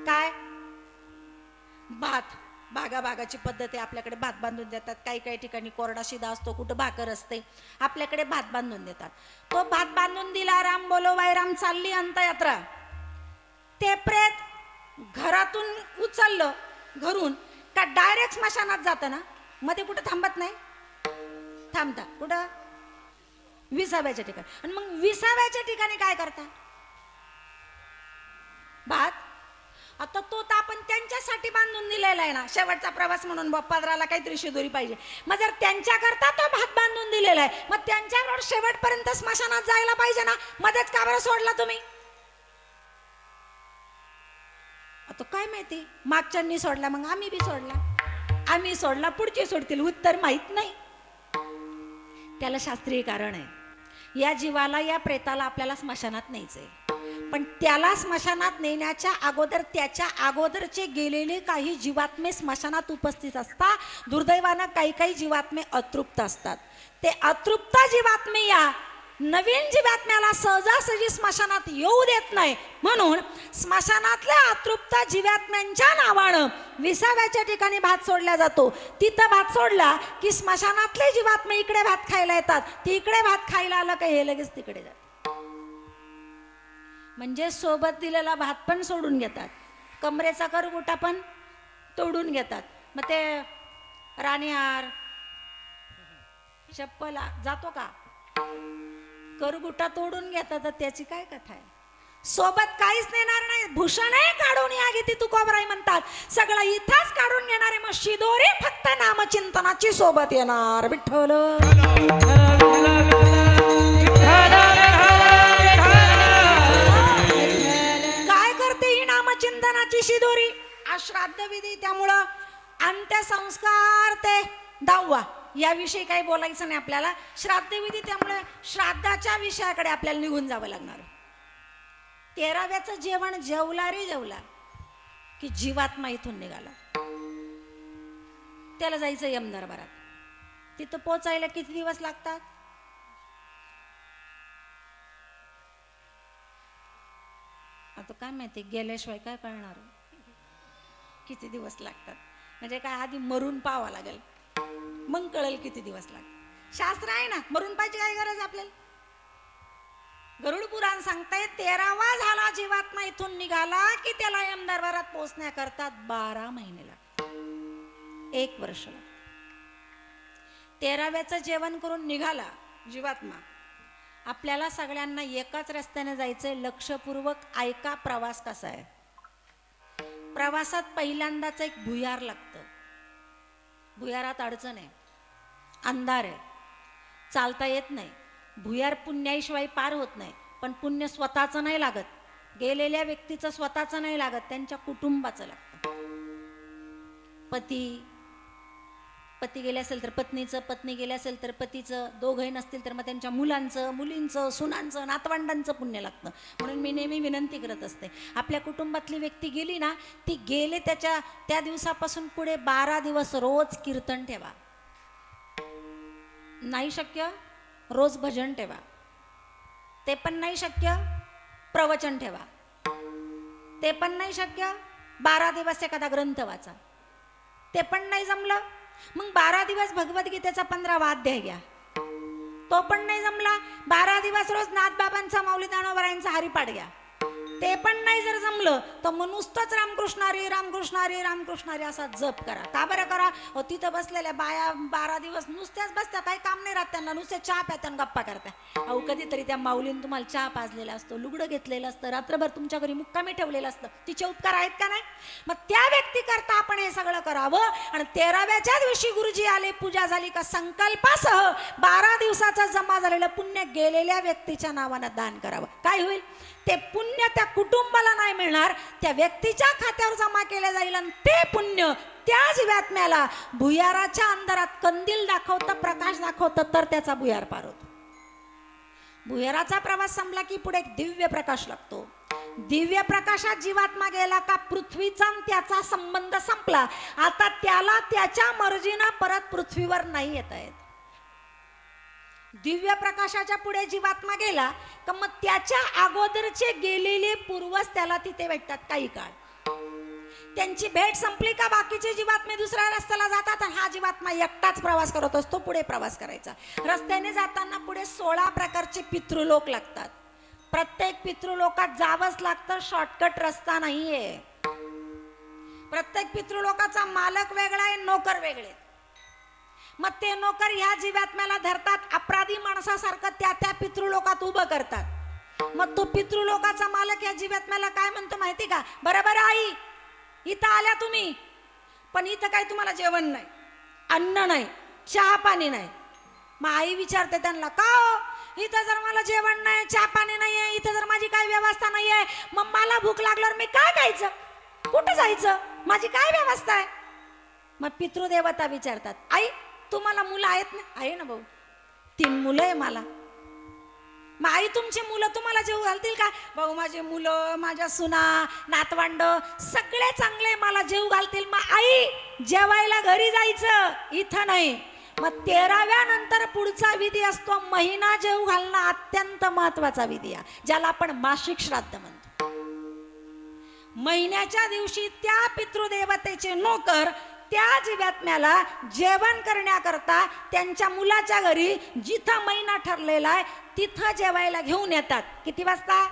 काय? भात, भागाभागाची पद्धत आहे. आपल्याकडे भात बांधून देतात. काही ठिकाणी कोरडा शिदा असतो, कुठं भाकर असते. आपल्याकडे भात बांधून देतात. तो भात बांधून दिला, राम बोलो बाई राम, चालली अंत्ययात्रा. ते प्रेत घरातून उचललं, घरून का डायरेक्ट स्मशानात जातं ना, मध्ये कुठं थांबत नाही. थांबता कुठं? 20व्याच्या ठिकाणी. आणि मग 20व्याच्या ठिकाणी काय करता? भात. आता तो तर आपण त्यांच्यासाठी बांधून दिलेला आहे ना, शेवटचा प्रवास म्हणून. बाप्पाद्राला काहीतरी शिदोरी पाहिजे. मग जर त्यांच्याकरता तो भात बांधून दिलेला आहे, मग त्यांच्याबरोबर शेवटपर्यंत स्मशानात जायला पाहिजे ना, मध्येच का बरं सोडला तुम्ही? आता काय माहिती, मागच्यांनी सोडला, मग आम्ही बी सोडला. आम्ही सोडला, पुढचे सोडतील, उत्तर माहित नाही. त्याला शास्त्रीय कारण आहे. या जीवाला, या प्रेताला आपल्याला स्मशानात न्यायचंय, पण त्याला स्मशानात नेण्याच्या अगोदर, त्याच्या अगोदरचे गेलेले काही जीवात्मे स्मशानात उपस्थित असतात. दुर्दैवानं काही जीवात्मे अतृप्त असतात. ते अतृप्त जीवात्मे या नवीन जीवात्म्याला सहजासहजी स्मशानात येऊ देत नाही. म्हणून स्मशानातल्या अतृप्त जीवात्म्यांच्या नावानं 20व्याच्या ठिकाणी भात सोडला जातो. तिथं भात सोडला की स्मशानातले जीवात्मे इकडे भात खायला येतात. ती इकडे भात खायला आलं का हे लगेच तिकडे जातात. म्हणजे सोबत दिलेला भात पण सोडून घेतात, कमरेचा करगुटा पण तोडून घेतात. मग ते राणीहार, चप्पल जातो का? करगुटा तोडून घेतात. तर त्याची काय कथा आहे? सोबत काहीच नेणार नाही, भूषणही काढून या घेते तुकोबराई म्हणतात. सगळं इथंच काढून घेणारे, मग शिदोरी फक्त नामचिंतनाची सोबत येणार. विठ्ठल काय करते ही नामचिंतनाची शिदोरी? श्राद्ध विधी. त्यामुळं अंत्यसंस्कार ते 10वा, याविषयी काही बोलायचं नाही आपल्याला. श्राद्धविधी, त्यामुळे श्राद्धाच्या विषयाकडे आपल्याला निघून जावं लागणार. 13व्याचं जेवण जेवला की जीवात्मा इथून निघाला. त्याला जायचं यमदरबारात. तिथं पोचायला किती दिवस लागतात? आता काय माहिती, गेल्याशिवाय काय कळणार किती दिवस लागतात. म्हणजे काय, आधी मरून पाहावं लागेल, मग कळेल किती दिवस लागतात. शास्त्र आहे ना, मरून पाहिजे काय गरज आपल्याला. गरुड पुराण सांगताय 13वा झाला जीवात्मा इथून निघाला की त्याला यमदरबारात पोहोचण्याकरता 12 महिने लागतात, 1 वर्ष लागतं. 13व्याचं जेवण करून निघाला जीवात्मा. आपल्याला सगळ्यांना एकाच रस्त्याने जायचंय. लक्षपूर्वक ऐका प्रवास कसा आहे. प्रवासात पहिल्यांदाच एक भुयार लागतं. भुयारात अडचण आहे, अंधार आहे, चालता येत नाही. भुयार पुण्याशिवाय पार होत नाही. पण पुण्य स्वतःचं नाही लागत, गेलेल्या व्यक्तीचं स्वतःचं नाही लागत, त्यांच्या कुटुंबाचं लागतं. पती गेले असेल तर पत्नीचं, पत्नी गेले असेल तर पतीचं, दोघंही नसतील तर मग त्यांच्या मुलांचं, मुलींचं, सुनांचं, नातवंडांचं पुण्य लागतं. म्हणून मी नेहमी विनंती करत असते, आपल्या कुटुंबातली व्यक्ती गेली ना, ती गेले त्या दिवसापासून पुढे 12 दिवस रोज कीर्तन ठेवा. नाही शक्य रोज भजन ठेवा. ते पण नाही शक्य प्रवचन ठेवा. ते पण नाही शक्य 12 दिवस एखादा ग्रंथ वाचा. ते पण नाही जमलं मग 12 दिवस भगवद्गीतेचा 15वा अध्याय घ्या. तो पण नाही जमला 12 दिवस रोज नाथबाबांचा, माऊली दानोबरायांचा हरिपाठ घ्या. ते पण नाही जर जमलं तर मग नुसतंच रामकृष्ण हरी रामकृष्ण हरी रामकृष्ण हरी असा जप करा. का बरं करा? हो, तिथं बसलेल्या बाया 12 दिवस नुसत्याच बसत्या, काही काम नाही राहत त्यांना, नुसते चहा प्यात्या आणि गप्पा करत्या. अहो, कधीतरी त्या माऊलीने तुम्हाला चहा पाजलेला असतो, लुगडं घेतलेलं असतं, रात्रभर तुमच्या घरी मुक्कामी ठेवलेलं असतं, तिचे उपकार आहेत का नाही? मग त्या व्यक्ती करता आपण हे सगळं करावं. आणि 13व्याच्या दिवशी गुरुजी आले, पूजा झाली का संकल्पासह 12 दिवसाचं जमा झालेलं पुण्य गेलेल्या व्यक्तीच्या नावानं दान करावं. काय होईल? ते पुण्य त्या कुटुंबाला नाही मिळणार, त्या व्यक्तीच्या खात्यावर जमा केले जाईल आणि ते पुण्य त्या जीवात्म्याला भुयाराच्या अंधारात कंदील दाखवतं, प्रकाश दाखवतं, तर त्याचा भुयार पार होतो. भुयाराचा प्रवास संपला की पुढे एक दिव्य प्रकाश लागतो. दिव्य प्रकाशात जीवात्मा गेला का पृथ्वीचा आणि त्याचा संबंध संपला. आता त्याला त्याच्या मर्जीनं परत पृथ्वीवर नाही येता येत. दिव्य प्रकाशाच्या पुढे जीवात्मा गेला का मग त्याच्या अगोदरचे गेलेले पूर्वज त्याला तिथे भेटतात काही काळ. त्यांची भेट संपली का बाकीचे जीवात्मे दुसऱ्या रस्त्याला जातात आणि हा जीवात्मा एकटाच प्रवास करत असतो. पुढे प्रवास करायचा. रस्त्याने जाताना पुढे 16 प्रकारचे पितृलोक लागतात. प्रत्येक पितृलोकात जावंच लागतं, शॉर्टकट रस्ता नाहीये. प्रत्येक पितृलोकाचा मालक वेगळा आहे, नोकर वेगळे. मग ते नोकर ह्या जीवात्म्याला धरतात, अपराधी माणसासारखं त्या त्या पितृलोकात उभं करतात. मग तो पितृलोकाचा मालक या जीवात्म्याला काय म्हणतो माहिती का? बरोबर आई, इथं आल्या तुम्ही, पण इथं काय तुम्हाला जेवण नाही, अन्न नाही, चहा पाणी नाही. मग आई विचारते त्यांना, का हो, इथं जर मला जेवण नाही, चहा पाणी नाहीये, इथं जर माझी काही व्यवस्था नाहीये, मग मला भूक लागल्यावर मी काय खायचं, कुठं जायचं, माझी काय व्यवस्था आहे? मग पितृदेवता विचारतात, आई तुम्हाला मुलं आहेत ना? आहे ना भाऊ, 3 मुलं आहे मला. मग आई तुमची मुलं तुम्हाला जेवू घालतील का? भाऊ माझे मुलं, माझ्या सुना, नातवंड सगळे चांगले मला जेवू घालतील. मग आई जेवायला घरी जायचं, इथं नाही. मग 13व्या नंतर पुढचा विधी असतो महिना जेवू घालणं, अत्यंत महत्वाचा विधी आहे, ज्याला आपण मासिक श्राद्ध म्हणतो. महिन्याच्या दिवशी त्या पितृदेवतेचे नोकर त्या जीवात्म्याला जेवण करण्याकरता त्यांच्या मुलाच्या घरी जिथं महिना ठरलेला आहे तिथं जेवायला घेऊन येतात. किती वाजता?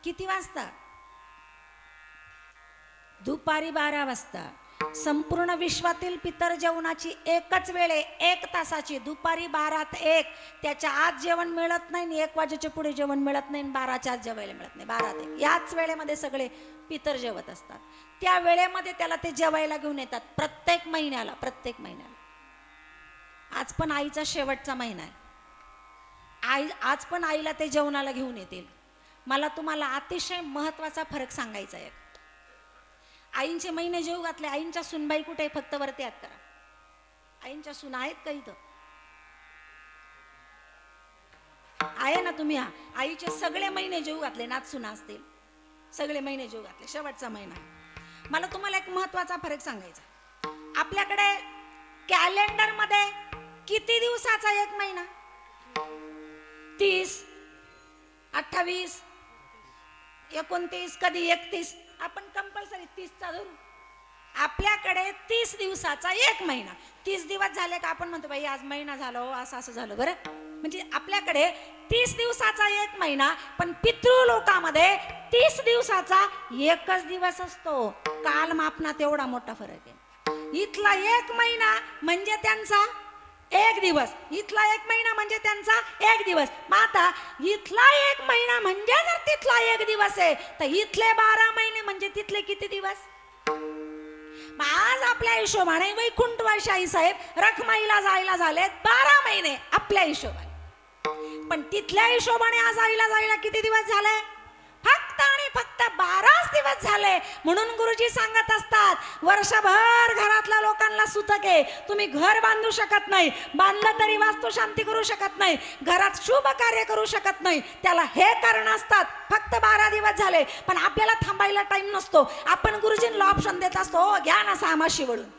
किती वाजता? दुपारी 12 वाजता. संपूर्ण विश्वातील पितर जेवणाची एकच वेळ आहे, 1 तासाची. दुपारी 12 ते 1. त्याच्या आत जेवण मिळत नाही, 1 वाजेच्या पुढे जेवण मिळत नाही, 12च्या आत जेवायला मिळत नाही. 12 ते 1 याच वेळेमध्ये सगळे पितर जेवत असतात. त्या वेळेमध्ये त्याला ते जेवायला घेऊन येतात प्रत्येक महिन्याला. प्रत्येक महिन्याला. आज पण आईचा शेवटचा महिना आहे. आज पण आईला ते जेवणाला घेऊन येतील. मला तुम्हाला अतिशय महत्वाचा फरक सांगायचा आहे. आईंचे महिने जेव घातले. आईंच्या सुनबाई कुठे? फक्त वरती हात करा. आईंच्या सुना आहेत का इथं? आहे ना तुम्ही? हा, आईचे सगळे महिने जेव घातले. नात सुना असतील, सगळे महिने जेव घातले. शेवटचा महिना. मला तुम्हाला एक महत्वाचा फरक सांगायचा. आपल्याकडे कॅलेंडर मध्ये किती दिवसाचा एक महिना? 30, 28, 29, कधी 31. आपण कंपल्सरी 30चा धरू. आपल्याकडे 30 दिवसाचा एक महिना. 30 दिवस झाले का आपण म्हणतो बाई आज महिना झाला हो, असं असं झालं. बरं, म्हणजे आपल्याकडे 30 दिवसाचा एक महिना, पण पितृलोकामध्ये 30 दिवसाचा एकच दिवस असतो. काल मापनात एवढा मोठा फरक आहे. इथला एक महिना म्हणजे त्यांचा 1 दिवस, इथला 1 महिना म्हणजे त्यांचा 1 दिवस. मग आता इथला 1 महिना म्हणजे जर तिथला 1 दिवस आहे, तर इथले 12 महिने म्हणजे तिथले किती दिवस? मग आज आपल्या हिशोबाने वैकुंठवासी साहेब रखमाईला जायला झाले 12 महिने आपल्या हिशोबाने. पण तिथल्या हिशोबाने आज आईला जायला किती दिवस झाले? फक्त आणि फक्त 12 दिवस झाले. म्हणून गुरुजी सांगत असतात, वर्षभर घरातल्या लोकांना सुतक आहे. तुम्ही घर बांधू शकत नाही, बांधलं तरी वास्तू शांती करू शकत नाही, घरात शुभ कार्य करू शकत नाही. त्याला हे कारण असतात. फक्त 12 दिवस झाले, पण आपल्याला थांबायला टाइम नसतो. आपण गुरुजींना ऑप्शन देत असतो, हो घ्या ना 6 माशी वळून.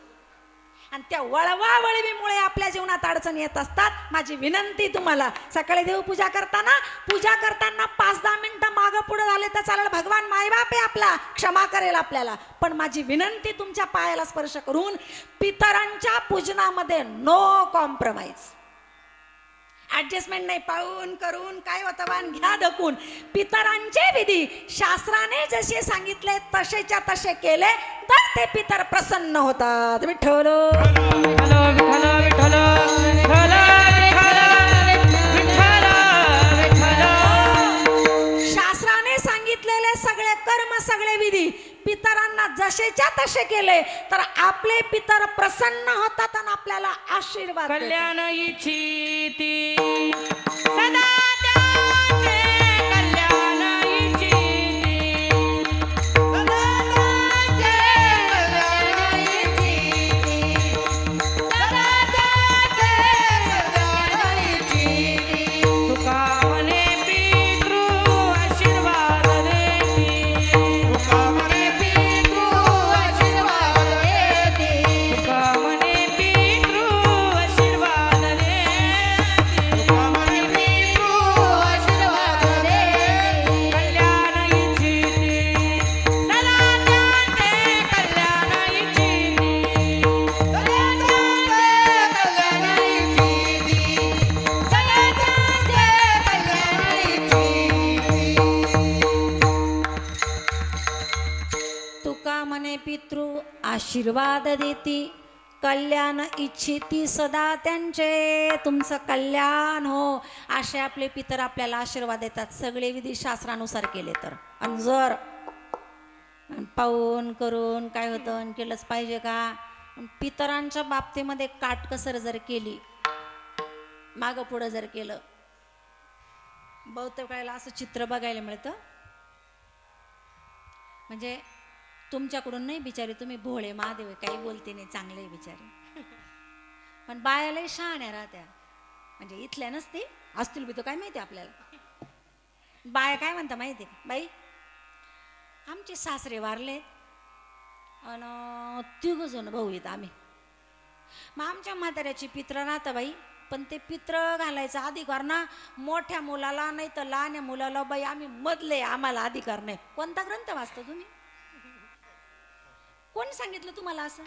आणि त्या वळवावळवीमुळे आपल्या जीवनात अडचणी येत असतात. माझी विनंती तुम्हाला, सकाळी देवपूजा करताना 5-10 मिनिटं मागं पुढे झाले तर चालेल. भगवान मायबाप आहे आपला, क्षमा करेल आपल्याला. पण माझी विनंती तुमच्या पायाला स्पर्श करून पितरांच्या पूजनामध्ये नो कॉम्प्रोमाइज. ऍडजस्टमेंट नाही, पाहून करून काय होतं बाण घ्या धकून. पितरांचे विधी शास्त्राने जसे सांगितले तसेच्या तसे केले तर ते पितर प्रसन्न होतात. विठ्ठल विठ्ठल विठ्ठल विठ्ठल विठ्ठल विठ्ठल विठ्ठल. शास्त्राने सांगितलेले सगळे कर्म सगळे विधी पितरांना जसेच्या तसे केले तर आपले पितर प्रसन्न होतात आणि आपल्याला आशीर्वाद देतात. कल्याण इच्छिती सदा त्याचे कल्याण इच्छिती. सदा त्याचे कल्याण इच्छिती. सदा त्याचे कल्याण इच्छिती. तुका म्हणे पितृ आशीर्वाद देती. तुका म्हणे पितृ आशीर्वाद देती. तुका म्हणे पितृ आशीर्वाद देती. तुका म्हणे पितृ आशीर्वाद देती. कल्याण इच्छिती सदा त्याचे कल्याण इच्छिती. सदा त्याचे कल्याण इच्छिती. सदा त्याचे कल्याण इच्छिती. तुका म्हणे पितृ आशीर्वाद देती, कल्याण इच्छिती सदा त्यांचे. तुमचं कल्याण हो असे आपले पितर आपल्याला आशीर्वाद देतात सगळे विधी शास्त्रानुसार केले तर. आणि जर पाहून करून काय होतं आणि केलंच पाहिजे का. पितरांच्या बाबतीमध्ये काटकसर जर केली, मागं पुढं जर केलं, बहुतेक वेळेला असं चित्र बघायला मिळतं. म्हणजे तुमच्याकडून नाही बिचारे, तुम्ही भोळे महादेव आहे, काही बोलते नाही, चांगले आहे बिचारे. पण बायालाही शहाण्या राहत्या, म्हणजे इथल्या नसते, असतील बी तो काय माहिती आपल्याला. बाया काय म्हणता माहिती का, बाई आमचे सासरे वारले आणि 3 जण भाऊ आहेत आम्ही. मग आमच्या म्हाताऱ्याची पित्र राहतं बाई, पण ते पित्र घालायचा अधिकार ना मोठ्या मुलाला नाही तर लहान्या मुलाला. बाई आम्ही मधले, आम्हाला अधिकार नाही. कोणता ग्रंथ वाचता तुम्ही? कोण सांगितलं तुम्हाला असं?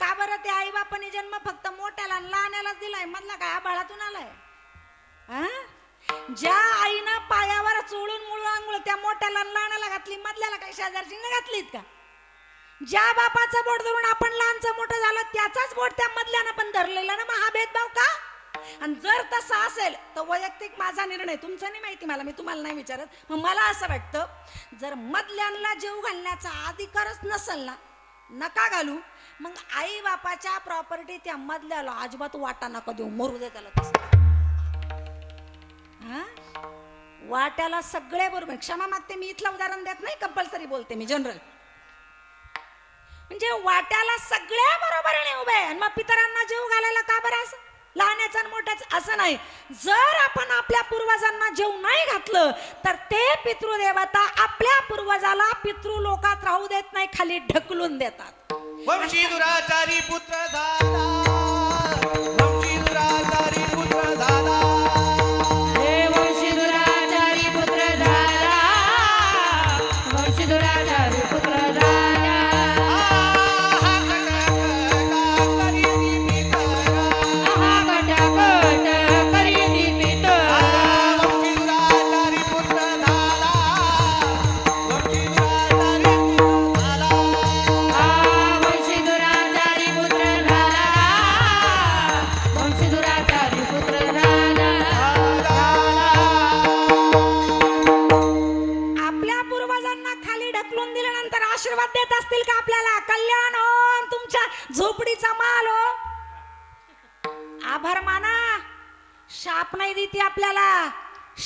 का बरं ते आई बापाने जन्म फक्त मोठ्याला आणि लहान्यालाच दिलाय, मधला काय आबाळातून आलाय? ज्या आईनं पायावर चोळून मुळून आंघोळ त्या मोठ्याला आणि लहानाला घातली, मधल्याला काही शेजारची घातलीत का? ज्या बापाचं बोट धरून आपण लहानचं मोठं झालं त्याचाच बोट त्या मधल्यानं पण धरलेला ना. मग हा भेदभाव का? आणि जर तसा असेल तर वैयक्तिक माझा निर्णय, तुमचं नाही माहिती मला, मी तुम्हाला नाही विचारत. मग मला असं वाटतं जर मधल्यांना जीव घालण्याचा अधिकारच नसेल ना, नका घालू. मग आई बापाच्या प्रॉपर्टी त्या मधल्याला अजिबात वाटा नका देऊ, मरू दे त्याला तसं. वाट्याला सगळे बरोबर. क्षमा मागते, मी इथलं उदाहरण देत नाही, कंपल्सरी बोलते मी जनरल. म्हणजे वाट्याला सगळ्या बरोबरीने उभे आणि मग पितरांना जीव घालायला का बरं असं? लहान्याचा आणि मोठ्याचा असं नाही. जर आपण आपल्या पूर्वजांना जीव नाही घातलं तर ते पितृदेवता आपल्या पूर्वजाला पितृलोकात राहू देत नाही, खाली ढकलून देतात. वंशी दुराचारी पुत्र झाला. वंशी दुराचारी पुत्र झाला. हे वंशी दुराचारी पुत्र झाला. वंशी दुराचारी पुत्र झाला. आशीर्वाद देत असतील का आपल्याला? कल्याण हो, तुमच्या झोपडीचा माल हो. आभार माना. शाप नाही देते आपल्याला.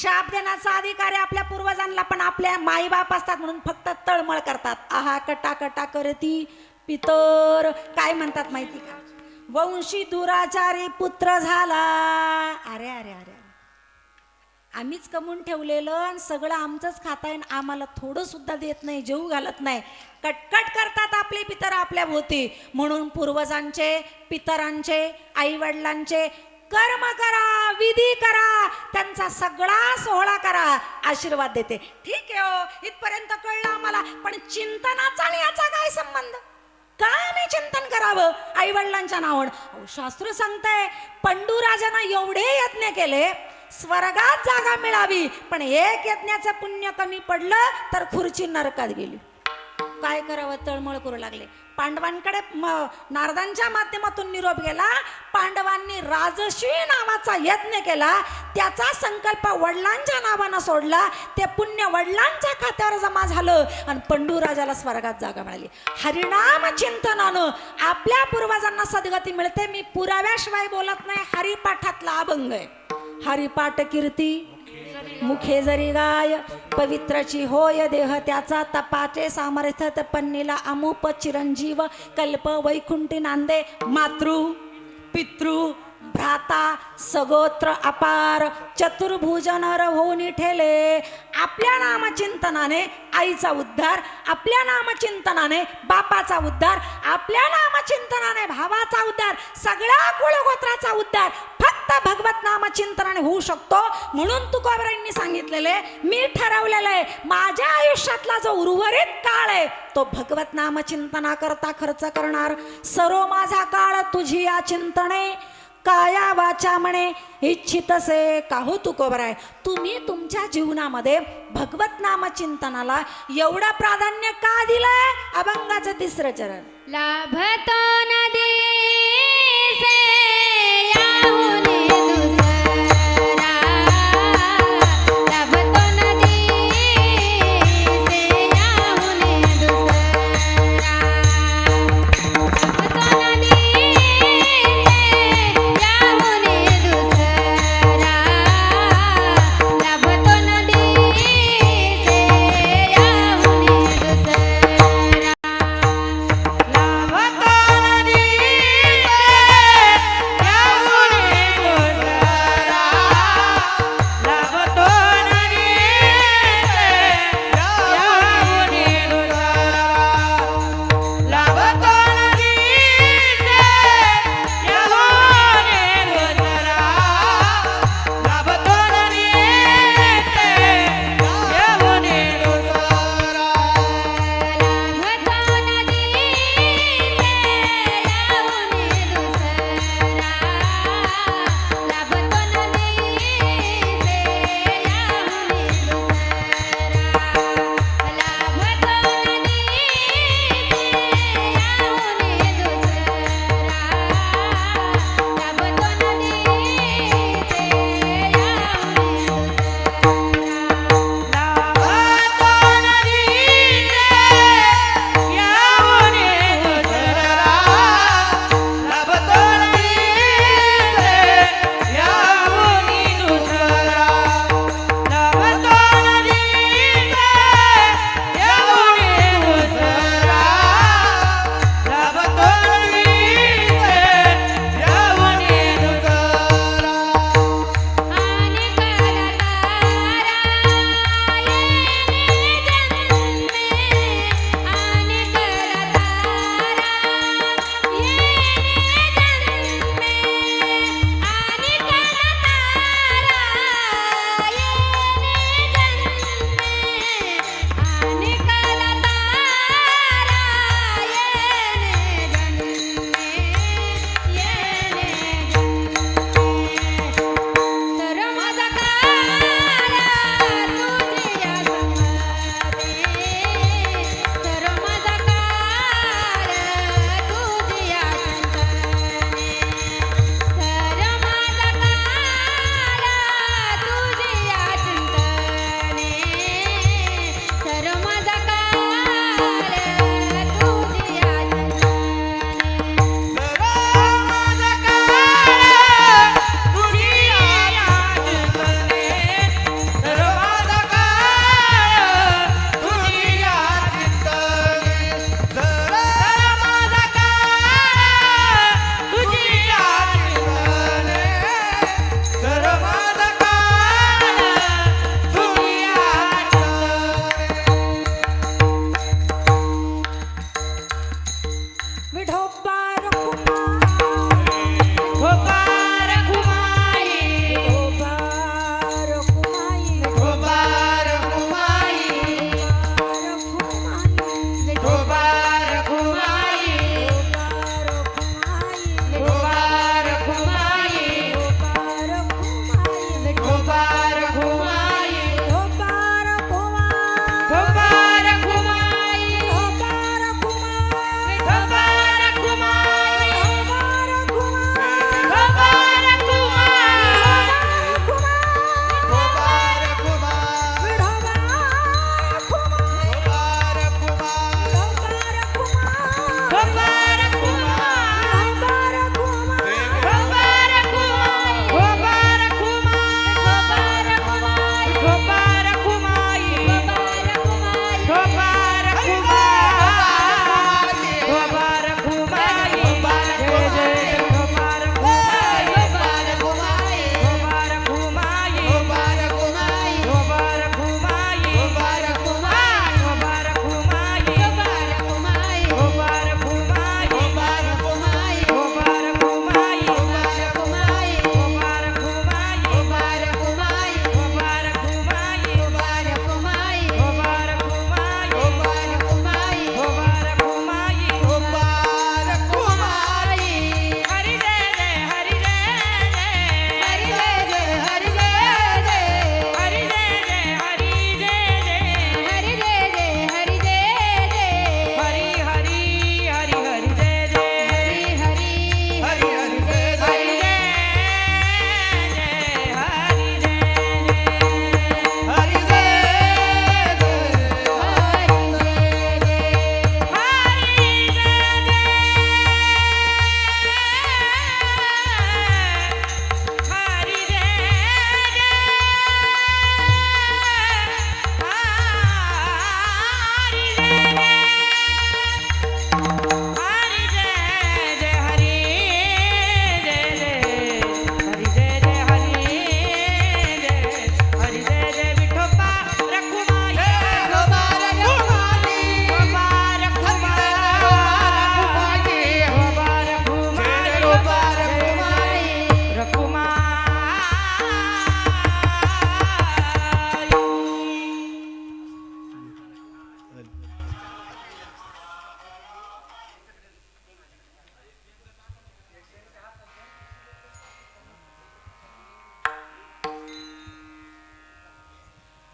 शाप देण्याचा अधिकार आहे आपल्या पूर्वजांना, पण आपल्या माईबाप असतात म्हणून फक्त तळमळ करतात. आहा कटा कटा करती पितर. काय म्हणतात माहिती का? वंशी दुराचारी पुत्र झाला. अरे अरे अरे, आम्हीच कमवून ठेवलेलं आणि सगळं आमचंच खाताय, आम्हाला थोडं सुद्धा देत नाही, जेवू घालत नाही. कटकट करतात आपले पितर आपल्या भोवती. म्हणून पूर्वजांचे, पितरांचे, आई वडिलांचे कर्म करा, विधी करा, त्यांचा सगळा सोहळा करा, आशीर्वाद देते. ठीक आहे हो, इथपर्यंत कळलं आम्हाला. पण चिंतनाचा आणि याचा काय संबंध? का आम्ही चिंतन करावं आई वडिलांच्या नावावर? शास्त्र सांगताय पंडूराजानं एवढे यज्ञ केले स्वर्गात जागा मिळावी, पण एक यज्ञाचं पुण्य कमी पडलं तर खुर्ची नरकात गेली. काय करावं, तळमळ करू लागले. पांडवांकडे नारदांच्या माध्यमातून निरोप गेला. पांडवांनी राजश्री नावाचा यज्ञ केला, त्याचा संकल्प वडिलांच्या नावानं सोडला, ते पुण्य वडिलांच्या खात्यावर जमा झालं आणि पंडूराजाला स्वर्गात जागा मिळाली. हरिनाम चिंतनानं आपल्या पूर्वजांना सद्गती मिळते. मी पुराव्याशिवाय बोलत नाही, हरिपाठातला अभंग आहे. हरिपाठ कीर्ती मुखे जरी गाय, पवित्राची होय देह त्याचा, तपाचे सामर्थ्य तपन्नीला अमुप चिरंजीव, कल्प वैकुंठी नांदे, मातृ पितृ भ्राता सगोत्र अपार, चतुर्भुज नर होऊन ठेले. आपल्या नामचिंतनाने आईचा उद्धार, आपल्या नामचिंतनाने बापाचा उद्धार, आपल्या नामचिंतनाने भावाचा उद्धार, सगळ्या कुळगोत्राचा उद्धार फक्त भगवत नामचिंतनाने होऊ शकतो. म्हणून तुकोबरांनी सांगितलेले, मी ठरवलेलं आहे माझ्या आयुष्यातला जो उर्वरित काळ आहे तो भगवत नामचिंतना करता खर्च करणार. सर्व माझा काळ तुझी या चिंतने, काया वाचा म्हणे इच्छितसे. काहू तुकोबराय, तुम्ही तुमच्या जीवनामध्ये भगवत नामचिंतनाला एवढं प्राधान्य का दिलंय? अभंगाचं 3रं चरण. लाभतो न दिसे याहुने दुसरा, लाभतो न दिसे याहुने दुसरा, लाभतो न दिसे याहुने दुसरा, लाभतो न दिसे याहुने दुसरा. लाभतो न दिसे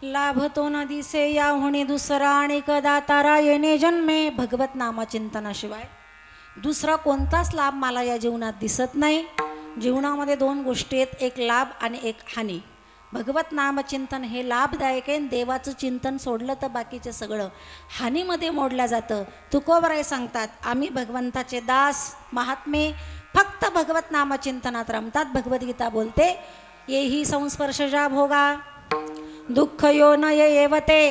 लाभ तो न दिसे या होणे दुसरा आणि कदा तारा येणे जन्मे. भगवत नामचिंतनाशिवाय दुसरा कोणताच लाभ मला या जीवनात दिसत नाही. जीवनामध्ये दोन गोष्टी आहेत, एक लाभ आणि एक हानी. भगवत नामचिंतन हे लाभदायक आहे. देवाचं चिंतन सोडलं तर बाकीचे सगळं हानीमध्ये मोडलं जातं. तुकोबराय सांगतात, आम्ही भगवंताचे दास महात्मे फक्त भगवत नामचिंतनात रमतात. भगवद्गीता बोलते, येही संस्पर्शजा भोगा दुःख यो न येवते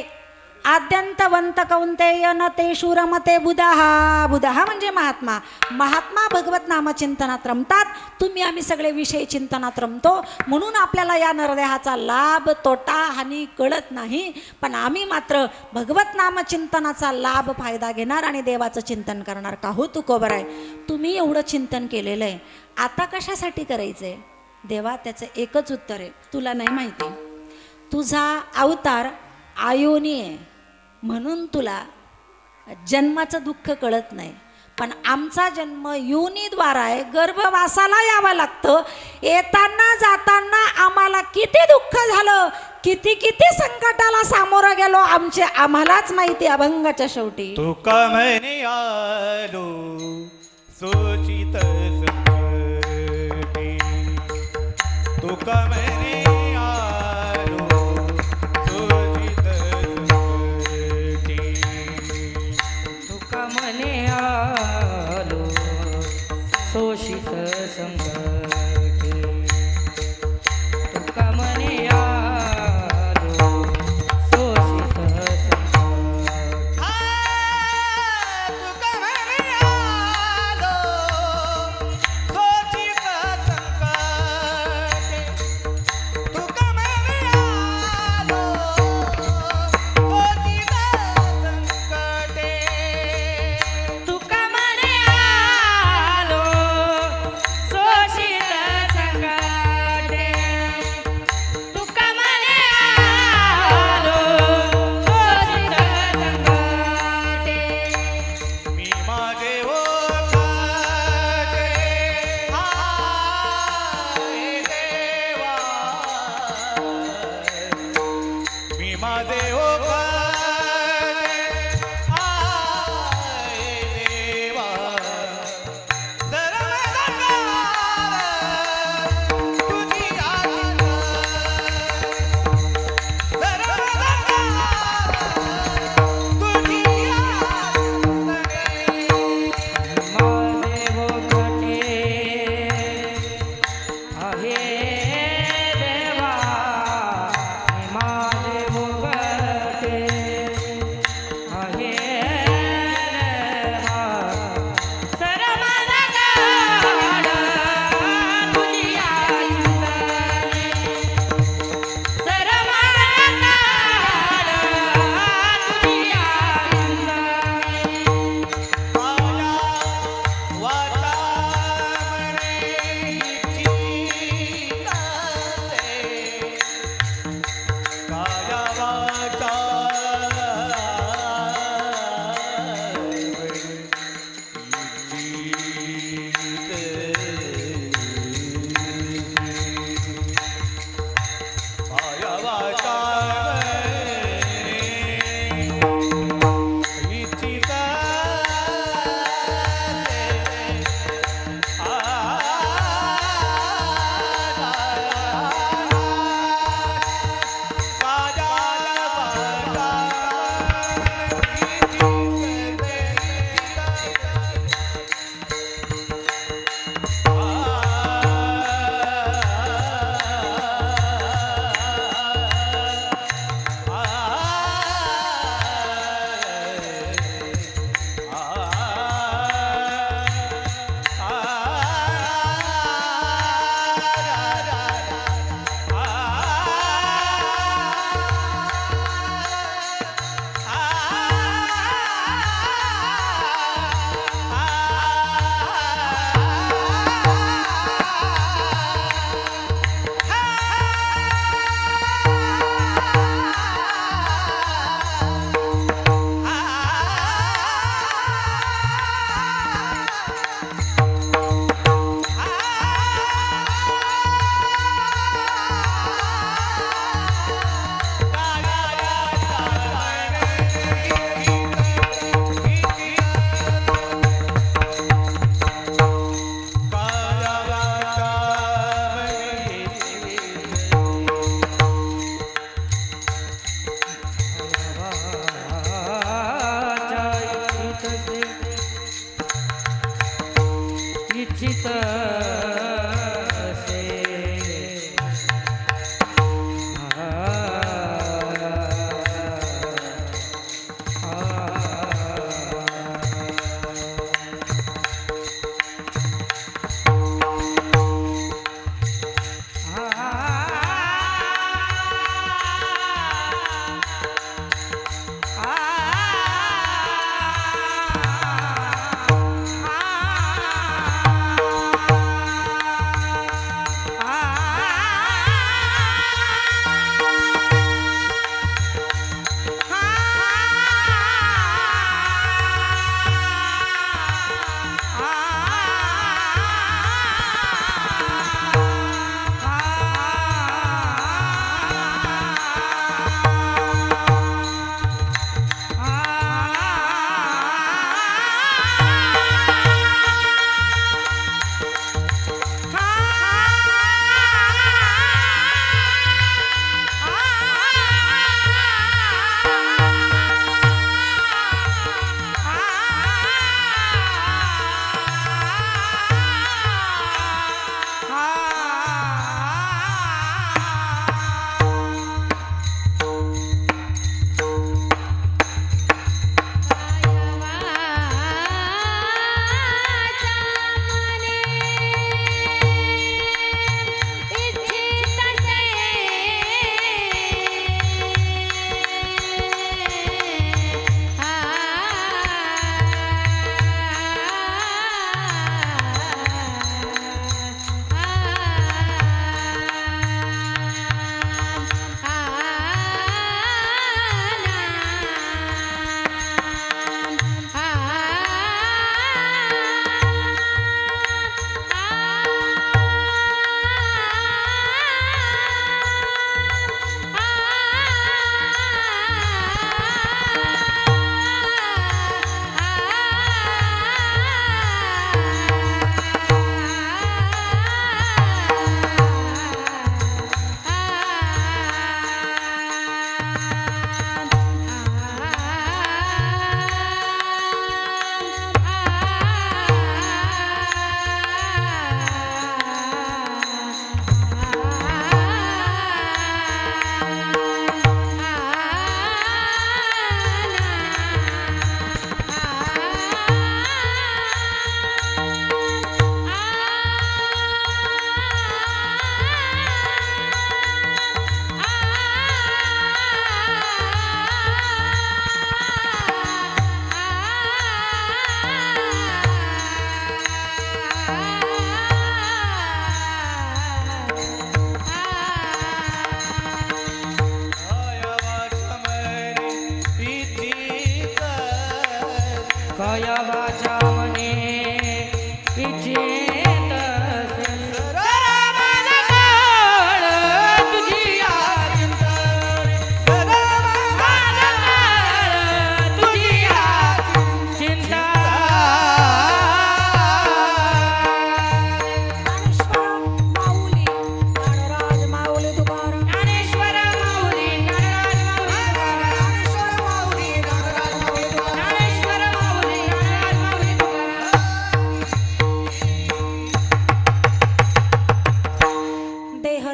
आद्यंतवंत कौंतेय न तेषु रमते बुधाहा. बुधाहा म्हणजे महात्मा. महात्मा भगवत नामचिंतनात रमतात. तुम्ही आम्ही सगळे विषय चिंतनात रमतो. म्हणून आपल्याला या नरदेहाचा लाभ तोटा हानी कळत नाही. पण आम्ही मात्र भगवत नामचिंतनाचा लाभ फायदा घेणार आणि देवाचं चिंतन करणार. का हो तुकोबराय, तुम्ही एवढं चिंतन केलेलं आहे, आता कशासाठी करायचंय? देवा त्याचं एकच उत्तर आहे, तुला नाही माहिती. तुझा अवतार आयोनी आहे म्हणून तुला जन्माचं दुःख कळत नाही. पण आमचा जन्म योनीद्वारा आहे, गर्भवासाला यावं लागतं. येताना जाताना आम्हाला किती दुःख झालं, किती किती संकटाला सामोरं गेलो, आमचे आम्हालाच माहिती. अभंगाच्या शेवटी तुका म्हणे आलो सोचित संकटी. तुका म्हणे आलो सोचित संकटी. तुका म्हणे आलो शोषित संकटी. तुका म्हणे आलो शोषित संकटी. तुका म्हणे आलो सोचित संकटी.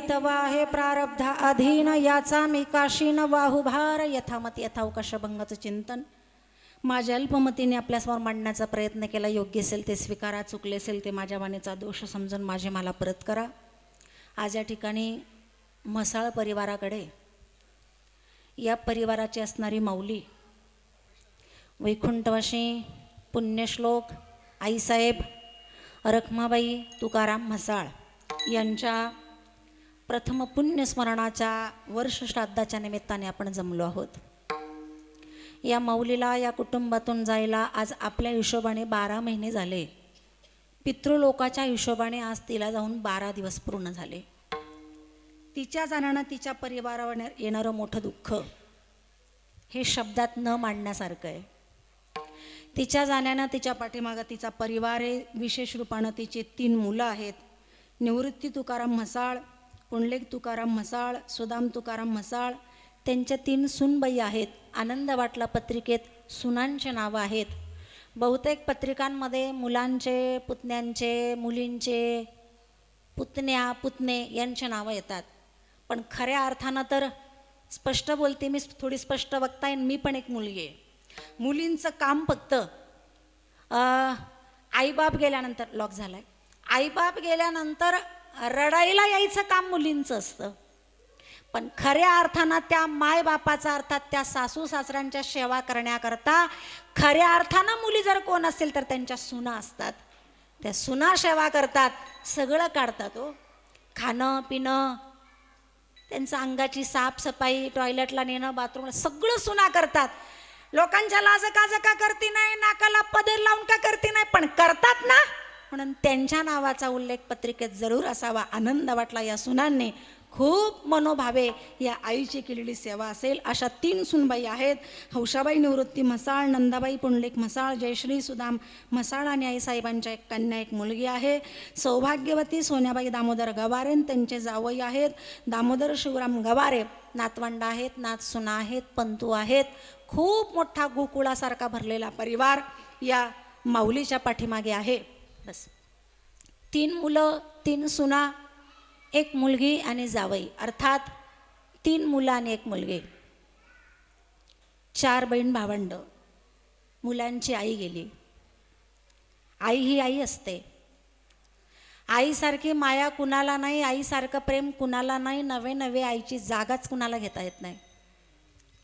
तवा हे प्रारब्ध अधीन याचा मी काशीन वाहुभार यथामत यथावकाश भंगाचं चिंतन माझ्या अल्पमतीने आपल्यासमोर मांडण्याचा प्रयत्न केला. योग्य असेल ते स्वीकारा, चुकले असेल ते माझ्या वाणीचा दोष समजून माझे मला परत करा. आज या ठिकाणी म्हसाळ परिवाराकडे या परिवाराची असणारी माऊली वैकुंठवासी पुण्यश्लोक आईसाहेब रखमाबाई तुकाराम म्हसाळ यांच्या प्रथम पुण्यस्मरणाच्या वर्षश्राद्धाच्या निमित्ताने आपण जमलो आहोत. या माऊलीला या कुटुंबातून जायला आज आपल्या हिशोबाने 12 महिने झाले. पितृलोकाच्या हिशोबाने आज तिला जाऊन 12 दिवस पूर्ण झाले. तिच्या जाण्यानं तिच्या परिवारावर येणारं मोठं दुःख हे शब्दात न मांडण्यासारखं आहे. तिच्या जाण्यानं तिच्या पाठीमागं तिचा परिवार आहे. विशेष रूपानं तिची 3 मुलं आहेत. निवृत्ती तुकाराम म्हसाळ, पुंडलिक तुकाराम म्हसाळ, सुदाम तुकाराम म्हसाळ. त्यांच्या 3 सूनबाई आहेत. आनंद वाटला पत्रिकेत सुनांचे नावं आहेत. बहुतेक पत्रिकांमध्ये मुलांचे, पुतण्यांचे, मुलींचे, पुतण्या, पुतणे यांचे नावं येतात. पण खऱ्या अर्थानं तर स्पष्ट बोलते मी, थोडी स्पष्ट बघता येईल. मी पण एक मुलगी आहे. मुलींचं काम फक्त आईबाप गेल्यानंतर लॉक झालाय. आईबाप गेल्यानंतर रडायला यायचं काम मुलींचं असतं. पण खऱ्या अर्थानं त्या मायबापाचा अर्थात त्या सासू सासऱ्यांच्या सेवा करण्याकरता खऱ्या अर्थानं मुली जर कोण असेल तर त्यांच्या सुना असतात. त्या सुना सेवा करतात, सगळं काढतात. हो, खाणं पिणं, त्यांचं अंगाची साफसफाई, टॉयलेटला नेणं, बाथरूमला सगळं सुना करतात. लोकांच्या लाज काज का करती नाही, नाकाला पदर लावून का करती नाही, पण करतात ना. म्हणून त्यांच्या नावाचा उल्लेख पत्रिकेत जरूर असावा. आनंद वाटला या सुनांनी. खूप मनोभावे या आईची केलेली सेवा असेल. अशा 3 सुनबाई आहेत. हौशाबाई निवृत्ती म्हसाळ, नंदाबाई पुंडलिक म्हसाळ, जयश्री सुदाम म्हसाळ आणि आईसाहेबांच्या एक कन्या, एक मुलगी आहे. सौभाग्यवती सोन्याबाई दामोदर गवारे, त्यांचे जावई आहेत दामोदर शिवराम गवारे. नातवंड आहेत, नातसुना आहेत, पंतू आहेत. खूप मोठा गोकुळासारखा भरलेला परिवार या माऊलीच्या पाठीमागे आहे. बस 3 मुलं, 3 सुना, एक मुलगी आणि जावई, अर्थात 3 मुलं आणि 1 मुलगी. 4 बहीण भावंड. मुलांची आई गेली. आई ही आई असते. आईसारखी माया कुणाला नाही, आईसारखं प्रेम कुणाला नाही. नवे नवे आईची जागाच कुणाला घेता येत नाही.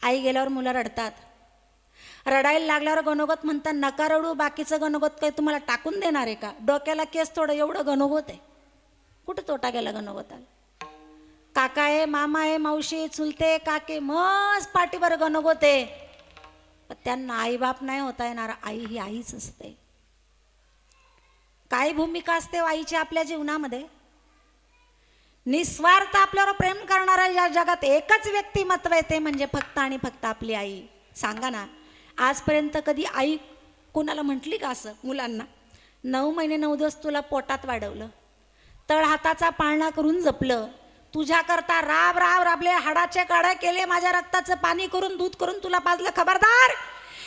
आई गेल्यावर मुलं रडतात. रडायला लागल्यावर गणोगत म्हणतात नका रडू, बाकीचं गणोगत काही तुम्हाला टाकून देणार आहे का? डोक्याला केस थोडं एवढं गणोगत आहे. कुठं तोटा गेला गणोगताला? काका आहे, मामा आहे, मावशी, चुलते, काके, मस्त पाठीवर गणोगत आहे. पण त्यांना आईबाप नाही होता येणार. आई ही आईच असते. काय भूमिका असते आईची आपल्या जीवनामध्ये? निस्वार्थ आपल्यावर प्रेम करणारा या जगात एकच व्यक्तिमत्व आहे, ते म्हणजे फक्त आणि फक्त आपली आई. सांगा ना, आजपर्यंत कधी आई कुणाला म्हटली का असं मुलांना? 9 महिने 9 दिवस तुला पोटात वाढवलं, तळ हाताचा पाळणा करून जपलं, तुझ्याकरता राब राब राबले, हाडाचे काढे केले, माझ्या रक्ताचं पाणी करून दूध करून तुला पाजलं. खबरदार,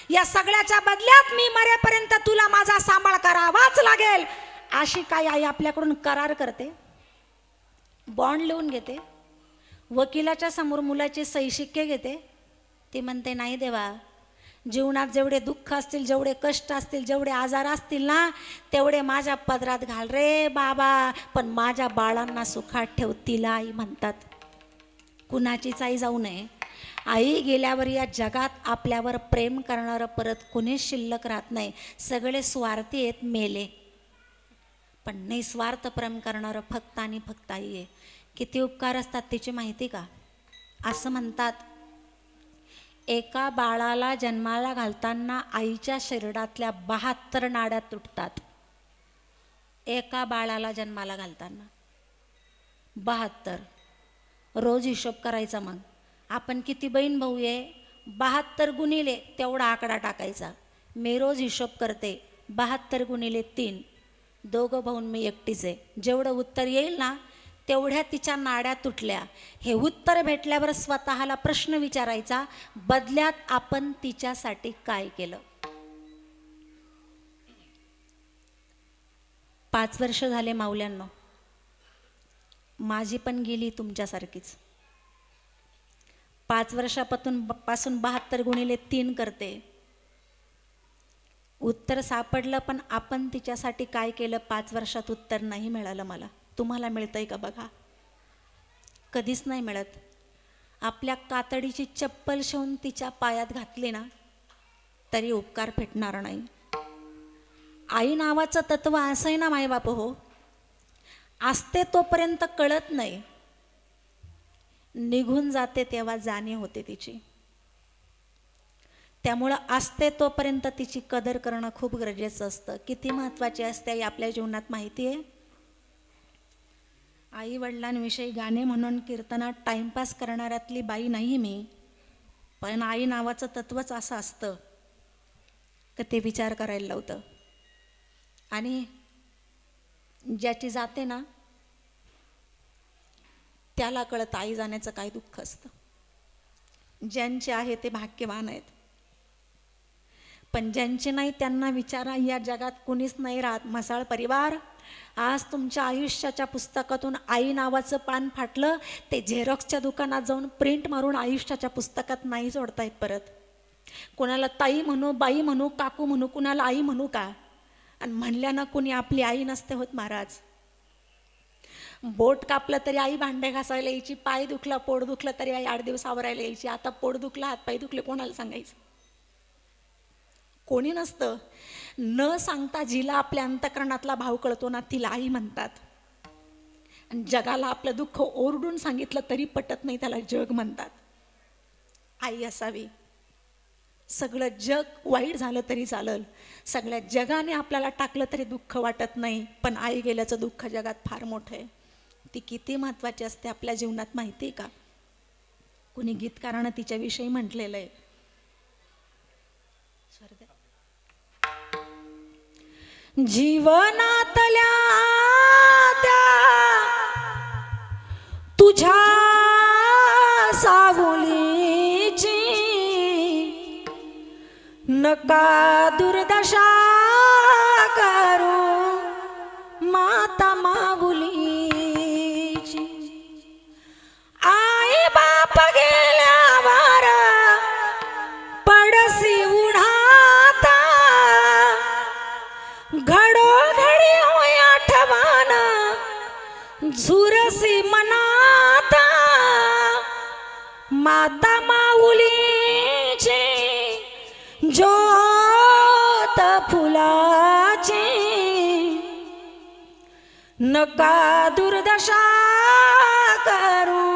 या सगळ्याच्या बदल्यात मी मरेपर्यंत तुला माझा सांभाळ करावाच लागेल. अशी काय आई आपल्याकडून करार करते? बॉन्ड लिहून घेते? वकिलाच्या समोर मुलाचे सही शिक्के घेते? ती म्हणते नाही देवा, जीवनात जेवढे दुःख असतील, जेवढे कष्ट असतील, जेवढे आजार असतील ना, तेवढे माझ्या पदरात घाल रे बाबा, पण माझ्या बाळांना सुखात ठेव. तिला आई म्हणतात. कुणाचीच आई जाऊ नये. आई गेल्यावर या जगात आपल्यावर प्रेम करणारं परत कुणीच शिल्लक राहत नाही. सगळे स्वार्थी आहेत, मेले. पण निस्वार्थ प्रेम करणारं फक्त आणि फक्त आई आहे. किती उपकार असतात तिची माहिती का? असं म्हणतात, एका बाळाला जन्माला घालताना आईच्या शरीरातल्या 72 नाड्या तुटतात. एका बाळाला जन्माला घालताना 72. रोज हिशोब करायचा. मग आपण किती बहीण भाऊ आहे, 72 गुणिले तेवढा आकडा टाकायचा. मी रोज हिशोब करते, 72 गुणिले 3, 2 भाऊन मी एकटीच आहे. जेवढं उत्तर येईल ना तेवढ्या तिच्या नाड्या तुटल्या. हे उत्तर भेटल्यावर स्वतःला प्रश्न विचारायचा, बदल्यात आपण तिच्यासाठी काय केलं? 5 वर्ष झाले माऊल्यांनो. माझी पण गेली तुमच्यासारखीच. 5 वर्षापासून 72 x 3 करते. उत्तर सापडलं, पण आपण तिच्यासाठी काय केलं 5 वर्षात उत्तर नाही मिळालं मला. तुम्हाला मिळतंय का बघा? कधीच नाही मिळत. आपल्या कातडीची चप्पल शिवून तिच्या पायात घातली ना तरी उपकार फेटणार नाही. आई नावाचं तत्व असं आहे ना मायबाप हो, असते तोपर्यंत कळत नाही, निघून जाते तेव्हा जाणीव होते तिची. त्यामुळं असते तोपर्यंत तिची कदर करणं खूप गरजेचं असतं. किती महत्त्वाची असते आई आपल्या जीवनात माहिती आहे? आई वडिलांविषयी गाणे म्हणून कीर्तनात टाइमपास करणाऱ्यातली बाई नाही मी, पण आई नावाचं तत्वच असं असतं का ते विचार करायला लावतं. आणि ज्याची जाते ना त्याला कळतं आई जाण्याचं काय दुःख असतं. ज्यांचे आहे ते भाग्यवान आहेत, पण ज्यांचे नाही त्यांना विचारा, या जगात कुणीच नाही राहत. म्हसाळ परिवार, आज तुमच्या आयुष्याच्या पुस्तकातून आई नावाचं पान फाटलं, ते झेरॉक्सच्या दुकानात जाऊन प्रिंट मारून आयुष्याच्या पुस्तकात नाही जोडता येत परत. कोणाला ताई म्हणू, बाई म्हणू, काकू म्हणू, कुणाला आई म्हणू का? आणि म्हणल्यानं कुणी आपली आई नसते होत महाराज. बोट कापलं तरी आई भांडे घासायला यायची, पाय दुखला पोट दुखलं तरी आई 8 दिवस आवरायला यायची. आता पोट दुखलं हातपाय दुखले कोणाला सांगायचं? कोणी नसतं. न सांगता जिला आपल्या अंतकरणातला भाव कळतो ना तिला आई म्हणतात. आणि जगाला आपलं दुःख ओरडून सांगितलं तरी पटत नाही त्याला जग म्हणतात. आई असावी. सगळं जग वाईट झालं तरी चालल, सगळ्या जगाने आपल्याला टाकलं तरी दुःख वाटत नाही, पण आई गेल्याचं दुःख जगात फार मोठं आहे. ती किती महत्त्वाची असते आपल्या जीवनात माहिती आहे का? कुणी गीतकारानं तिच्याविषयी म्हटलेलं आहे, जीवनातल्या त्या तुझ्या सावलीची नका दुर्दशा करू माता माऊलीची. आई बाप गेल्यावर पडसी उन्हात, घडोघडी होय आठवण झुरसी मनात. माता माऊलीची ज्योत फुलाची नका दुर्दशा करू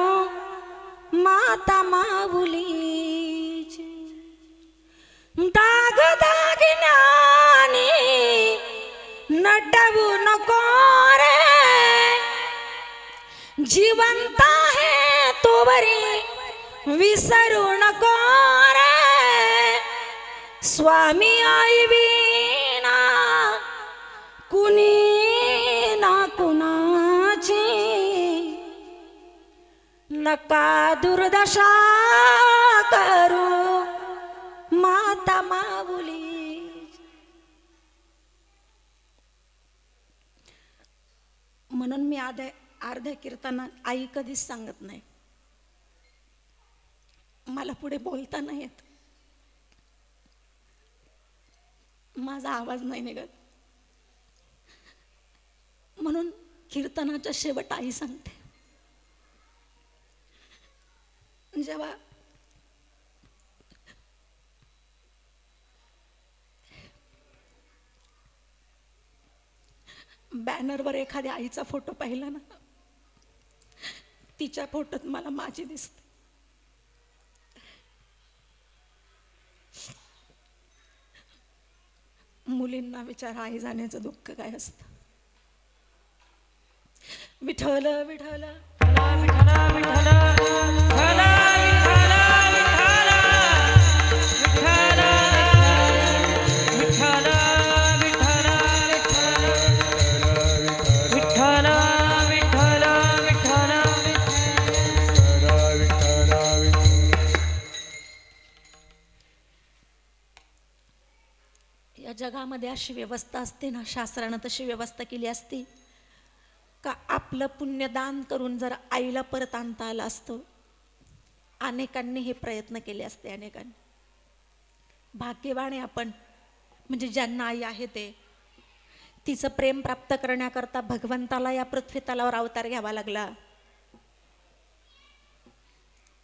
माता माऊलीची. दाग दागिन्यानी नटवू नको रे, जिवंत आहे तोवरी विसरू नको रे. स्वामी आई विना कुणी ना कुणाची नका दुर्दशा करू माता माऊली. म्हणून मी अर्ध्या कीर्तनात आई कधीच सांगत नाही. मला पुढे बोलता नाही येत, माझा आवाज नाही निघत, म्हणून कीर्तनाच्या शेवट आई सांगते. जेव्हा बॅनरवर एखाद्या आईचा फोटो पाहिला ना, तिच्या फोटोत मला माझी दिसते. मुलींना विचार आई जाण्याचं दुःख काय असतं. विठ्ठल विठ्ठल विठ्ठल विठ्ठल विठ्ठल या जगामध्ये अशी व्यवस्था असते ना, शास्त्रानं तशी व्यवस्था केली असती का आपलं पुण्यदान करून जर आईला परत आणता आलं असतं. अनेकांनी हे प्रयत्न केले असते, अनेकांनी. भाग्यवान आहे आपण, म्हणजे ज्यांना आई आहे ते. तिचं प्रेम प्राप्त करण्याकरता भगवंताला या पृथ्वी तलावर अवतार घ्यावा लागला.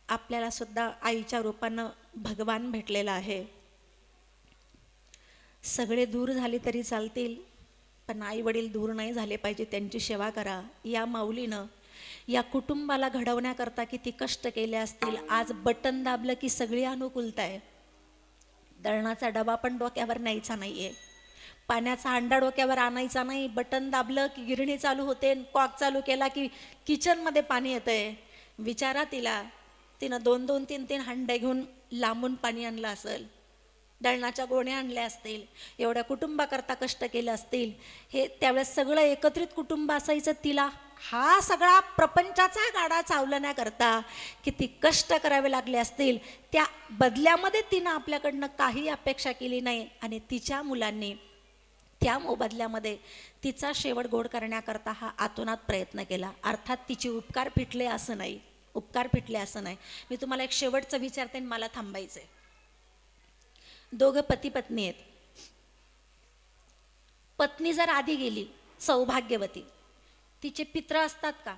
आपल्याला सुद्धा आईच्या रूपानं भगवान भेटलेला आहे. सगळे दूर झाले तरी चालतील, पण आई वडील दूर नाही झाले पाहिजे, त्यांची सेवा करा. या माऊलीनं या कुटुंबाला घडवण्याकरता किती कष्ट केले असतील. आज बटन दाबलं की सगळी अनुकूलता आहे. दळणाचा डबा पण डोक्यावर न्यायचा नाहीये, पाण्याचा हांडा डोक्यावर आणायचा नाही. बटन दाबलं की गिरणी चालू होते, कॉक चालू केला की किचनमध्ये पाणी येतंय. विचारा तिला, तिनं 2-2, 3-3 हांडे घेऊन लांबून पाणी आणलं असेल, दळणाच्या गोण्या आणल्या असतील, एवढ्या कुटुंबाकरता कष्ट केले असतील. हे त्यावेळेस सगळं एकत्रित कुटुंब असायचं. तिला हा सगळा प्रपंचाचा गाडा चालवण्याकरता किती कष्ट करावे लागले असतील. त्या बदल्यामध्ये तिनं आपल्याकडनं काही अपेक्षा केली नाही आणि तिच्या मुलांनी त्या मोबदल्यामध्ये तिचा शेवट गोड करण्याकरता हा आतोनात प्रयत्न केला. अर्थात तिचे उपकार फिटले असं नाही, उपकार फिटले असं नाही. मी तुम्हाला एक शेवटचं विचारते आणि मला थांबायचंय. दोघं पती पत्नी आहेत. पत्नी जर आधी गेली सौभाग्यवती, तिचे पित्र असतात का?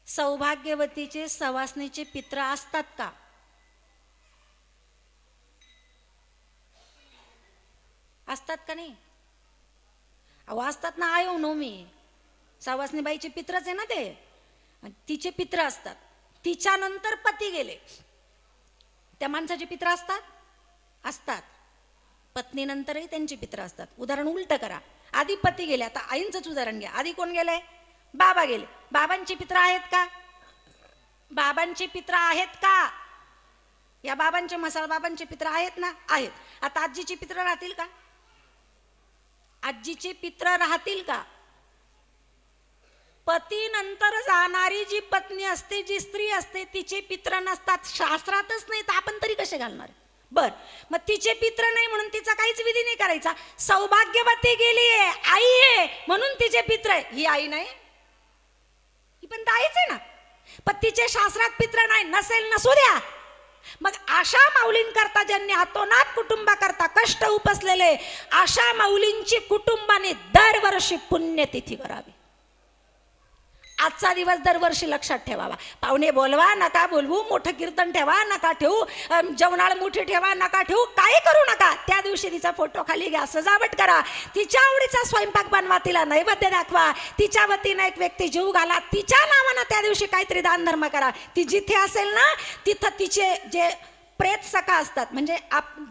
सौभाग्यवतीचे सवासणीचे पित्र असतात का? असतात का नाही? अहो असतात ना. आयो नो मी सवासणीबाईचे पित्रच आहे ना ते. तिचे पित्र असतात. तिच्यानंतर पती गेले, त्या माणसाचे पित्र असतात? असतात. पत्नीनंतरही त्यांचे पित्र असतात. उदाहरण उलट करा, आधी पती गेले, आता आईंचंच उदाहरण घ्या. आधी कोण गेले? बाबा गेले. बाबांचे पित्र आहेत का? बाबांचे पित्र आहेत का? या बाबांचे मसाळ बाबांचे पित्र आहेत ना? आहेत. आता आजीचे पित्र राहतील का? आजीचे पित्र राहतील का? पती नंतर जाणारी जी पत्नी असते, जी स्त्री असते, तिचे पित्र नसतात. शास्त्रातच नाही तर आपण तरी कसे घालणार? बर, मग तिचे पित्र नाही म्हणून तिचा काहीच विधी नाही करायचा. सौभाग्यवती गेली आहे, आई आहे म्हणून तिचे पित्र आहे. ही आई नाही, ही पण आईच आहे ना. पण तिचे शास्त्रात पित्र नाही. नसेल नसू द्या. मग अशा माऊलींकरता ज्यांनी हातोनात कुटुंबाकरता कष्ट उपसलेले, अशा माऊलींची कुटुंबाने दरवर्षी पुण्यतिथी करावी. आजचा दिवस दरवर्षी लक्षात ठेवावा. पाहुणे बोलवा नका बोलवू, मोठं कीर्तन ठेवा नका ठेवू, जेवणाळ मोठी ठेवा नका ठेवू, काही करू नका. त्या दिवशी तिचा फोटो खाली घ्या, सजावट करा, तिच्या आवडीचा स्वयंपाक बनवा, तिला नैवेद्य दाखवा, तिच्या वतीनं एक व्यक्ती जीव घाला, तिच्या नावानं त्या दिवशी काहीतरी दानधर्म करा. ती जिथे असेल ना तिथं तिचे जे प्रेत सखा असतात, म्हणजे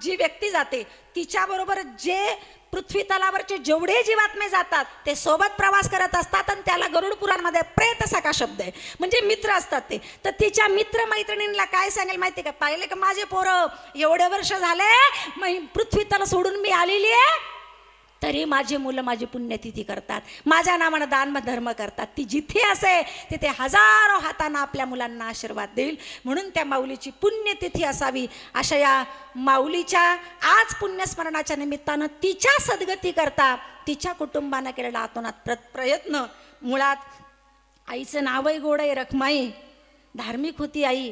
जी व्यक्ती जाते तिच्याबरोबर जे पृथ्वी तलावरचे जेवढे जीवात्मे जातात ते सोबत प्रवास करत असतात आणि त्याला गरुड पुराणमध्ये प्रेत सखा शब्द आहे, म्हणजे मित्र असतात ते. तर तिच्या मित्र मैत्रिणींना काय सांगेल माहिती का? पाहिले का माझे पोरं एवढे वर्ष झाले पृथ्वी तल सोडून मी आलेली आहे, तरी माझी मुलं माझी पुण्यतिथी करतात, माझ्या नावानं दान धर्म करतात. ती जिथे असे तिथे हजारो हातांना आपल्या मुलांना आशीर्वाद देईल. म्हणून त्या माऊलीची पुण्यतिथी असावी. अशा या माऊलीच्या आज पुण्यस्मरणाच्या निमित्तानं तिच्या सद्गती करता तिच्या कुटुंबानं केलेला आतोनात प्रयत्न. मुळात आईचं नावही गोड आहे, रखमाई. धार्मिक होती आई,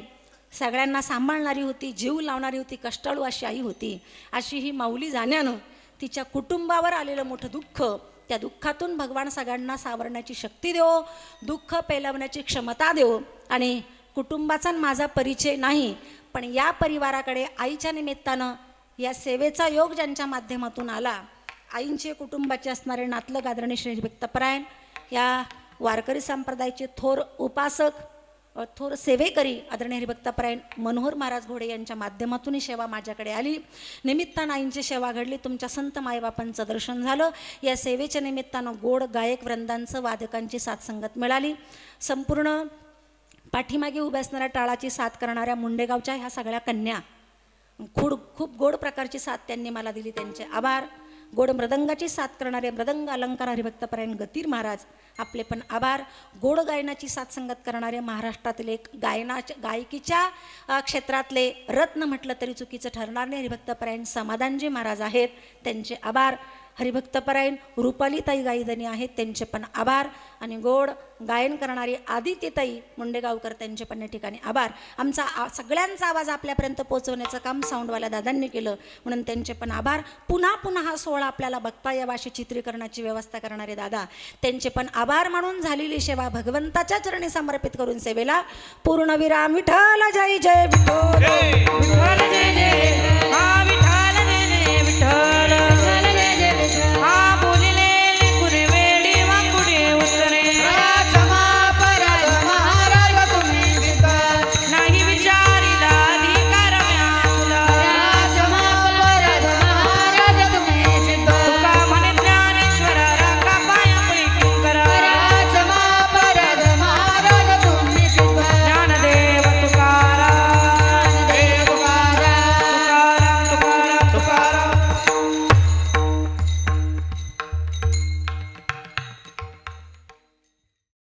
सगळ्यांना सांभाळणारी होती, जीव लावणारी होती, कष्टाळू अशी आई होती. अशी ही माऊली जाण्यानं तिच्या कुटुंबावर आलेलं मोठं दुःख, त्या दुःखातून भगवान सगळ्यांना सावरण्याची शक्ती देवो, दुःख पेलवण्याची क्षमता देवो. आणि कुटुंबाचा माझा परिचय नाही, पण या परिवाराकडे आईच्या निमित्तानं या सेवेचा योग ज्यांच्या माध्यमातून आला, आईंचे कुटुंबाचे असणारे नातलग आदरणीय श्री भक्तपरायण, या वारकरी संप्रदायाचे थोर उपासक, थोर सेवेकरी आदरणीय हरिभक्तपरायण मनोहर महाराज घोडे यांच्या माध्यमातून ही सेवा माझ्याकडे आली. निमित्तानं आईंची सेवा घडली, तुमच्या संत मायबापांचं दर्शन झालं. या सेवेच्या निमित्तानं गोड गायक वृंदांचं, वादकांची साथसंगत मिळाली. संपूर्ण पाठीमागे उभ्या असणाऱ्या टाळाची साथ करणाऱ्या मुंडेगावच्या ह्या सगळ्या कन्या, खूप गोड प्रकारची साथ त्यांनी मला दिली, त्यांचे आभार. गोड मृदंगाची साथ करणारे मृदंग अलंकार हरिभक्तपरायण गतीर महाराज, आपले पण आभार. गोड गायनाची साथ संगत करणारे महाराष्ट्रातील एक गायकीच्या क्षेत्रातले रत्न म्हटलं तरी चुकीचं ठरणार नाही हरिभक्तपरायण समाधानजी महाराज आहेत, त्यांचे आभार. हरिभक्तपरायण रुपालीताई गाईदनी आहेत, त्यांचे पण आभार. आणि गोड गायन करणारी आदित्यताई मुंडेगावकर, त्यांचे पण या ठिकाणी आभार. आमचा सगळ्यांचा आवाज आपल्यापर्यंत पोहोचवण्याचं काम साऊंडवाल्या दादांनी केलं, म्हणून त्यांचे पण आभार. पुन्हा पुन्हा हा सोहळा आपल्याला बघता यावा अशी चित्रीकरणाची व्यवस्था करणारे दादा, त्यांचे पण आभार. म्हणून झालेली सेवा भगवंताच्या चरणी समर्पित करून सेवेला पूर्णविराम. विठ्ठल जय जय विठ्ठल. विठ्ठल जय जय हा विठ्ठल जय जय विठ्ठल